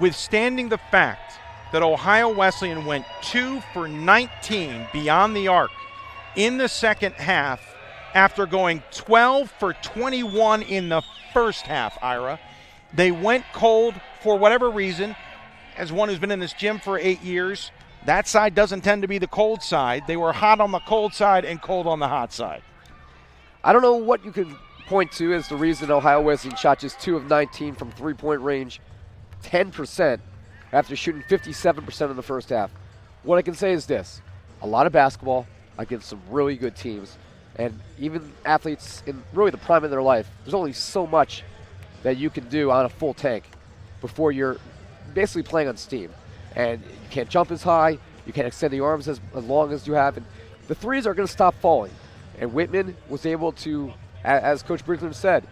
withstanding the fact that Ohio Wesleyan went 2 for 19 beyond the arc in the second half after going 12 for 21 in the first half, Ira. They went cold for whatever reason. As one who's been in this gym for 8 years, that side doesn't tend to be the cold side. They were hot on the cold side and cold on the hot side. I don't know what you could point to as the reason Ohio Wesleyan shot just 2 of 19 from three-point range, 10%. After shooting 57% in the first half. What I can say is this: a lot of basketball against some really good teams, and even athletes in really the prime of their life, there's only so much that you can do on a full tank before you're basically playing on steam. And you can't jump as high, you can't extend the arms as long as you have, and the threes are going to stop falling. And Whitman was able to, as Coach Bridgeland said,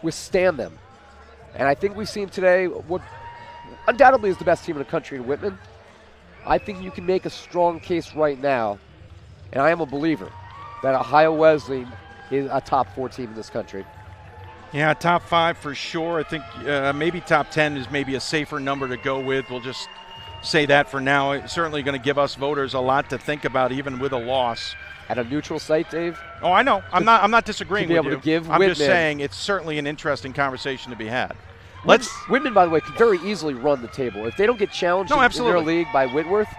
withstand them. And I think we've seen today what undoubtedly is the best team in the country in Whitman. I think you can make a strong case right now, and I am a believer, that Ohio Wesleyan is a top 4 team in this country. Yeah, top 5 for sure. I think maybe top 10 is maybe a safer number to go with. We'll just say that for now. It's certainly going to give us voters a lot to think about, even with a loss. At a neutral site, Dave? Oh, I know. I'm not disagreeing with you. To give I'm Whitman, just saying it's certainly an interesting conversation to be had. Whitman, by the way, could very easily run the table. If they don't get challenged in their league by Whitworth,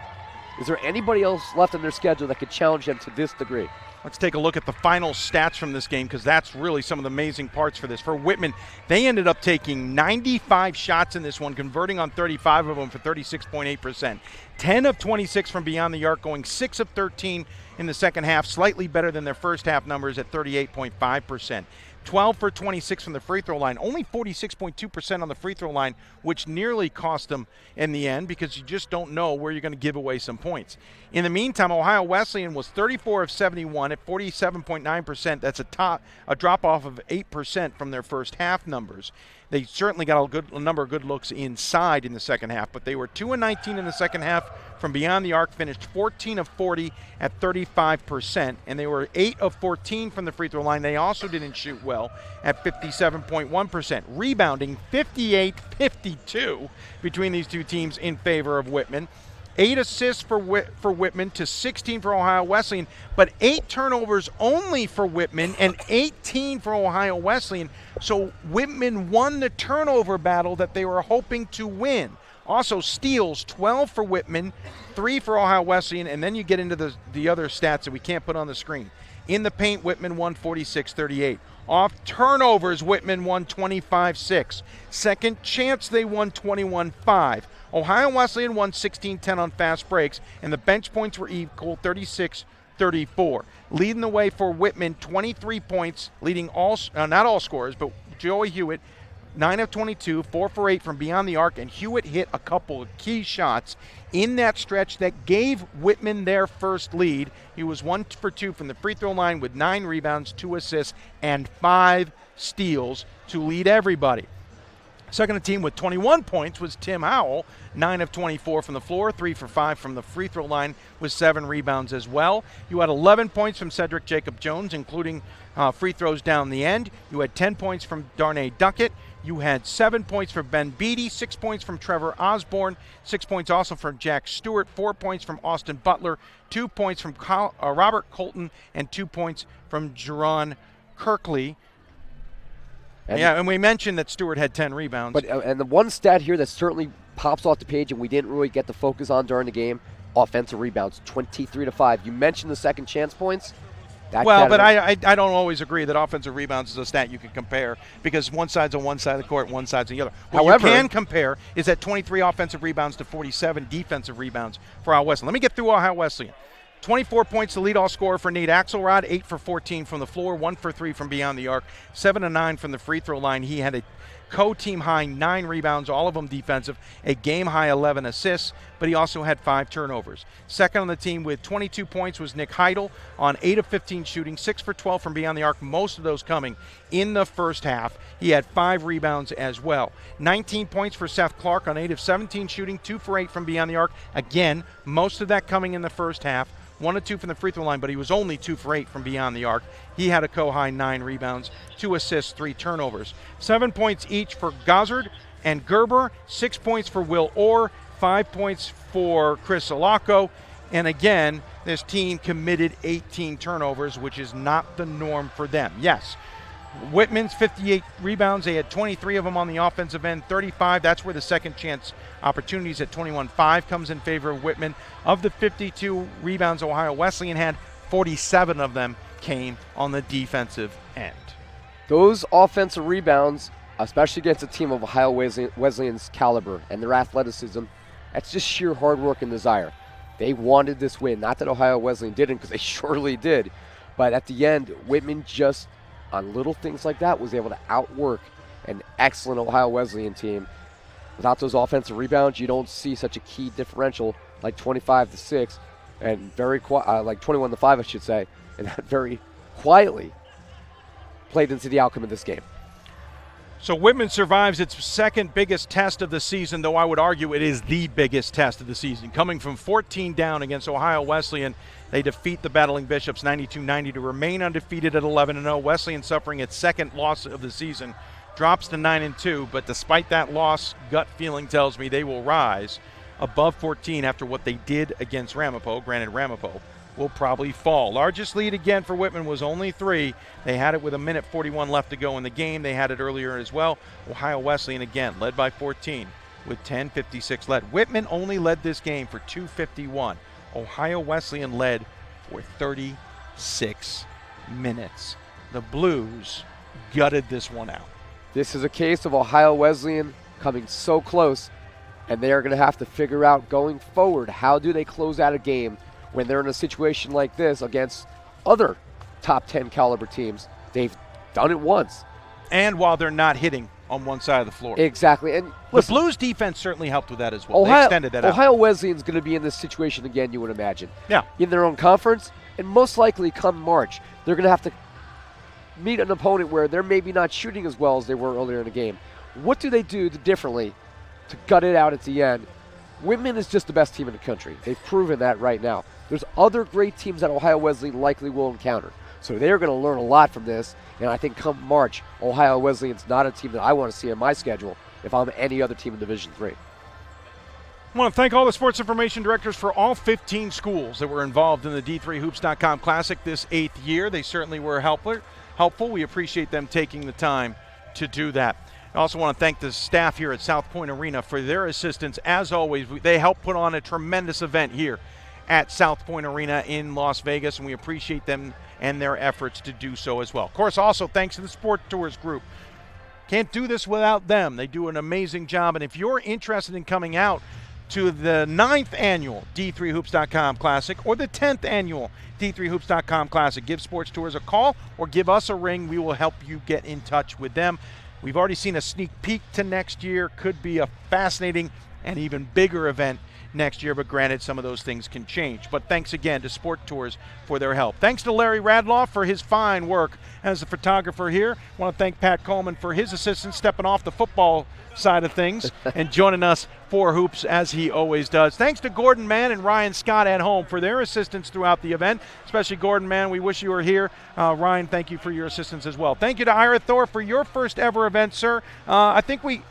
is there anybody else left on their schedule that could challenge them to this degree? Let's take a look at the final stats from this game, because that's really some of the amazing parts for this. For Whitman, they ended up taking 95 shots in this one, converting on 35 of them for 36.8%. 10 of 26 from beyond the arc, going 6 of 13 in the second half, slightly better than their first half numbers at 38.5%. 12 for 26 from the free throw line, only 46.2% on the free throw line, which nearly cost them in the end because you just don't know where you're going to give away some points. In the meantime, Ohio Wesleyan was 34 of 71 at 47.9%. That's a drop off of 8% from their first half numbers. They certainly got a number of good looks inside in the second half, but they were 2 of 19 in the second half from beyond the arc, finished 14 of 40 at 35%, and they were 8 of 14 from the free throw line. They also didn't shoot well at 57.1%. Rebounding 58-52 between these two teams in favor of Whitman. 8 assists for Whitman to 16 for Ohio Wesleyan, but 8 turnovers only for Whitman and 18 for Ohio Wesleyan. So Whitman won the turnover battle that they were hoping to win. Also steals, 12 for Whitman, 3 for Ohio Wesleyan, and then you get into the other stats that we can't put on the screen. In the paint, Whitman won 46-38. Off turnovers, Whitman won 25-6. Second chance, they won 21-5. Ohio Wesleyan won 16-10 on fast breaks, and the bench points were equal, 36-34. Leading the way for Whitman, 23 points, leading not all scorers, but Joey Hewitt, 9 of 22, 4 for 8 from beyond the arc, and Hewitt hit a couple of key shots in that stretch that gave Whitman their first lead. He was 1 for 2 from the free throw line with 9 rebounds, 2 assists, and 5 steals to lead everybody. Second team with 21 points was Tim Howell, 9 of 24 from the floor, 3 for 5 from the free throw line with 7 rebounds as well. You had 11 points from Cedric Jacob Jones, including free throws down the end. You had 10 points from Darnay Duckett. You had 7 points from Ben Beatty, 6 points from Trevor Osborne, 6 points also from Jack Stewart, 4 points from Austin Butler, 2 points from Robert Colton, and 2 points from Jerron Kirkley. And we mentioned that Stewart had 10 rebounds. But and the one stat here that certainly pops off the page and we didn't really get the focus on during the game, offensive rebounds, 23-5. You mentioned the second chance points. But I don't always agree that offensive rebounds is a stat you can compare because one side's on one side of the court, one side's on the other. What you can compare is that 23 offensive rebounds to 47 defensive rebounds for Ohio Wesleyan. Let me get through Ohio Wesleyan. 24 points to lead all scorer for Nate Axelrod, 8 for 14 from the floor, 1 for 3 from beyond the arc, 7 of 9 from the free throw line. He had a co-team high 9 rebounds, all of them defensive, a game high 11 assists, but he also had 5 turnovers. Second on the team with 22 points was Nick Heidel on 8 of 15 shooting, 6 for 12 from beyond the arc, most of those coming in the first half. He had 5 rebounds as well. 19 points for Seth Clark on 8 of 17 shooting, 2 for 8 from beyond the arc. Again, most of that coming in the first half. 1 of 2 from the free throw line, but he was only 2 for 8 from beyond the arc. He had a co-high 9 rebounds, 2 assists, 3 turnovers. 7 points each for Gozzard and Gerber, 6 points for Will Orr, 5 points for Chris Alaco. And again, this team committed 18 turnovers, which is not the norm for them. Yes, Whitman's 58 rebounds. They had 23 of them on the offensive end, 35. That's where the second chance opportunities at 21-5 comes in favor of Whitman. Of the 52 rebounds Ohio Wesleyan had, 47 of them came on the defensive end. Those offensive rebounds, especially against a team of Ohio Wesleyan's caliber and their athleticism, that's just sheer hard work and desire. They wanted this win. Not that Ohio Wesleyan didn't, because they surely did. But at the end, Whitman just, on little things like that, was able to outwork an excellent Ohio Wesleyan team. Without those offensive rebounds, you don't see such a key differential like 25-6 and very like 21-5, I should say, and that very quietly played into the outcome of this game. So Whitman survives its second biggest test of the season, though I would argue it is the biggest test of the season. Coming from 14 down against Ohio Wesleyan, they defeat the Battling Bishops 92-90 to remain undefeated at 11-0. Wesleyan suffering its second loss of the season, drops to 9-2, but despite that loss, gut feeling tells me they will rise above 14 after what they did against Ramapo. Granted, Ramapo will probably fall. Largest lead again for Whitman was only 3. They had it with 1:41 left to go in the game. They had it earlier as well. Ohio Wesleyan again led by 14 with 10:56 led. Whitman only led this game for 2:51. Ohio Wesleyan led for 37 6 minutes. The Blues gutted this one out. This is a case of Ohio Wesleyan coming so close, and they are going to have to figure out going forward, how do they close out a game when they're in a situation like this against other top 10 caliber teams. They've done it once. And while they're not hitting on one side of the floor. Exactly. And listen, the Blues defense certainly helped with that as well. They extended that out. Ohio Wesleyan's going to be in this situation again, you would imagine. Yeah. In their own conference, and most likely come March, they're going to have to meet an opponent where they're maybe not shooting as well as they were earlier in the game. What do they do differently to gut it out at the end? Whitman is just the best team in the country. They've proven that right now. There's other great teams that Ohio Wesleyan likely will encounter. So they're going to learn a lot from this, and I think come March, Ohio Wesleyan's not a team that I want to see on my schedule if I'm any other team in Division III. I want to thank all the sports information directors for all 15 schools that were involved in the D3Hoops.com Classic this 8th year. They certainly were helpful. We appreciate them taking the time to do that. I also want to thank the staff here at South Point Arena for their assistance. As always, they help put on a tremendous event here at South Point Arena in Las Vegas, and we appreciate them and their efforts to do so as well. Of course, also thanks to the Sport Tours Group. Can't do this without them. They do an amazing job, and if you're interested in coming out to the 9th annual D3Hoops.com Classic or the 10th annual D3Hoops.com Classic, give Sports Tours a call or give us a ring. We will help you get in touch with them. We've already seen a sneak peek to next year. Could be a fascinating and even bigger event next year, but granted, some of those things can change. But thanks again to Sport Tours for their help. Thanks to Larry Radloff for his fine work as a photographer here. I want to thank Pat Coleman for his assistance, stepping off the football side of things and joining us for hoops as he always does. Thanks to Gordon Mann and Ryan Scott at home for their assistance throughout the event, especially Gordon Mann. We wish you were here. Ryan, thank you for your assistance as well. Thank you to Ira Thor for your first ever event, sir. I think we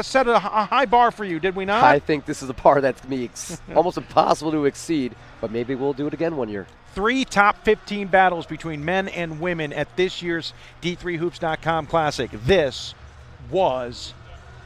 set a high bar for you, did we not? I think this is a bar that's going to be almost impossible to exceed, but maybe we'll do it again one year. 3 top 15 battles between men and women at this year's D3Hoops.com Classic. This was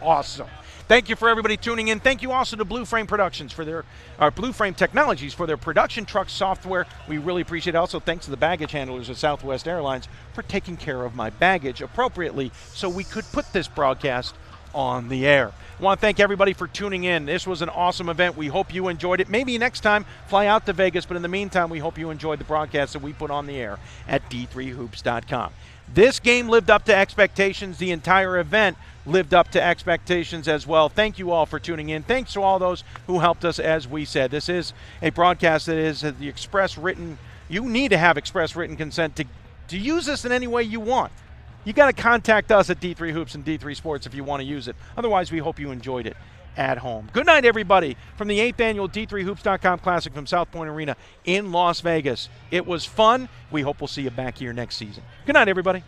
awesome. Thank you for everybody tuning in. Thank you also to Blue Frame Productions for their Blue Frame Technologies for their production truck software. We really appreciate it. Also, thanks to the baggage handlers at Southwest Airlines for taking care of my baggage appropriately so we could put this broadcast on the air. I want to thank everybody for tuning in. This was an awesome event. We hope you enjoyed it. Maybe next time, fly out to Vegas, but in the meantime, we hope you enjoyed the broadcast that we put on the air at D3Hoops.com. This game lived up to expectations. The entire event lived up to expectations as well. Thank you all for tuning in. Thanks to all those who helped us, as we said. This is a broadcast that is the express written. You need to have express written consent to use this in any way you want. You got to contact us at D3 Hoops and D3 Sports if you want to use it. Otherwise, we hope you enjoyed it at home. Good night, everybody, from the 8th annual D3Hoops.com Classic from South Point Arena in Las Vegas. It was fun. We hope we'll see you back here next season. Good night, everybody.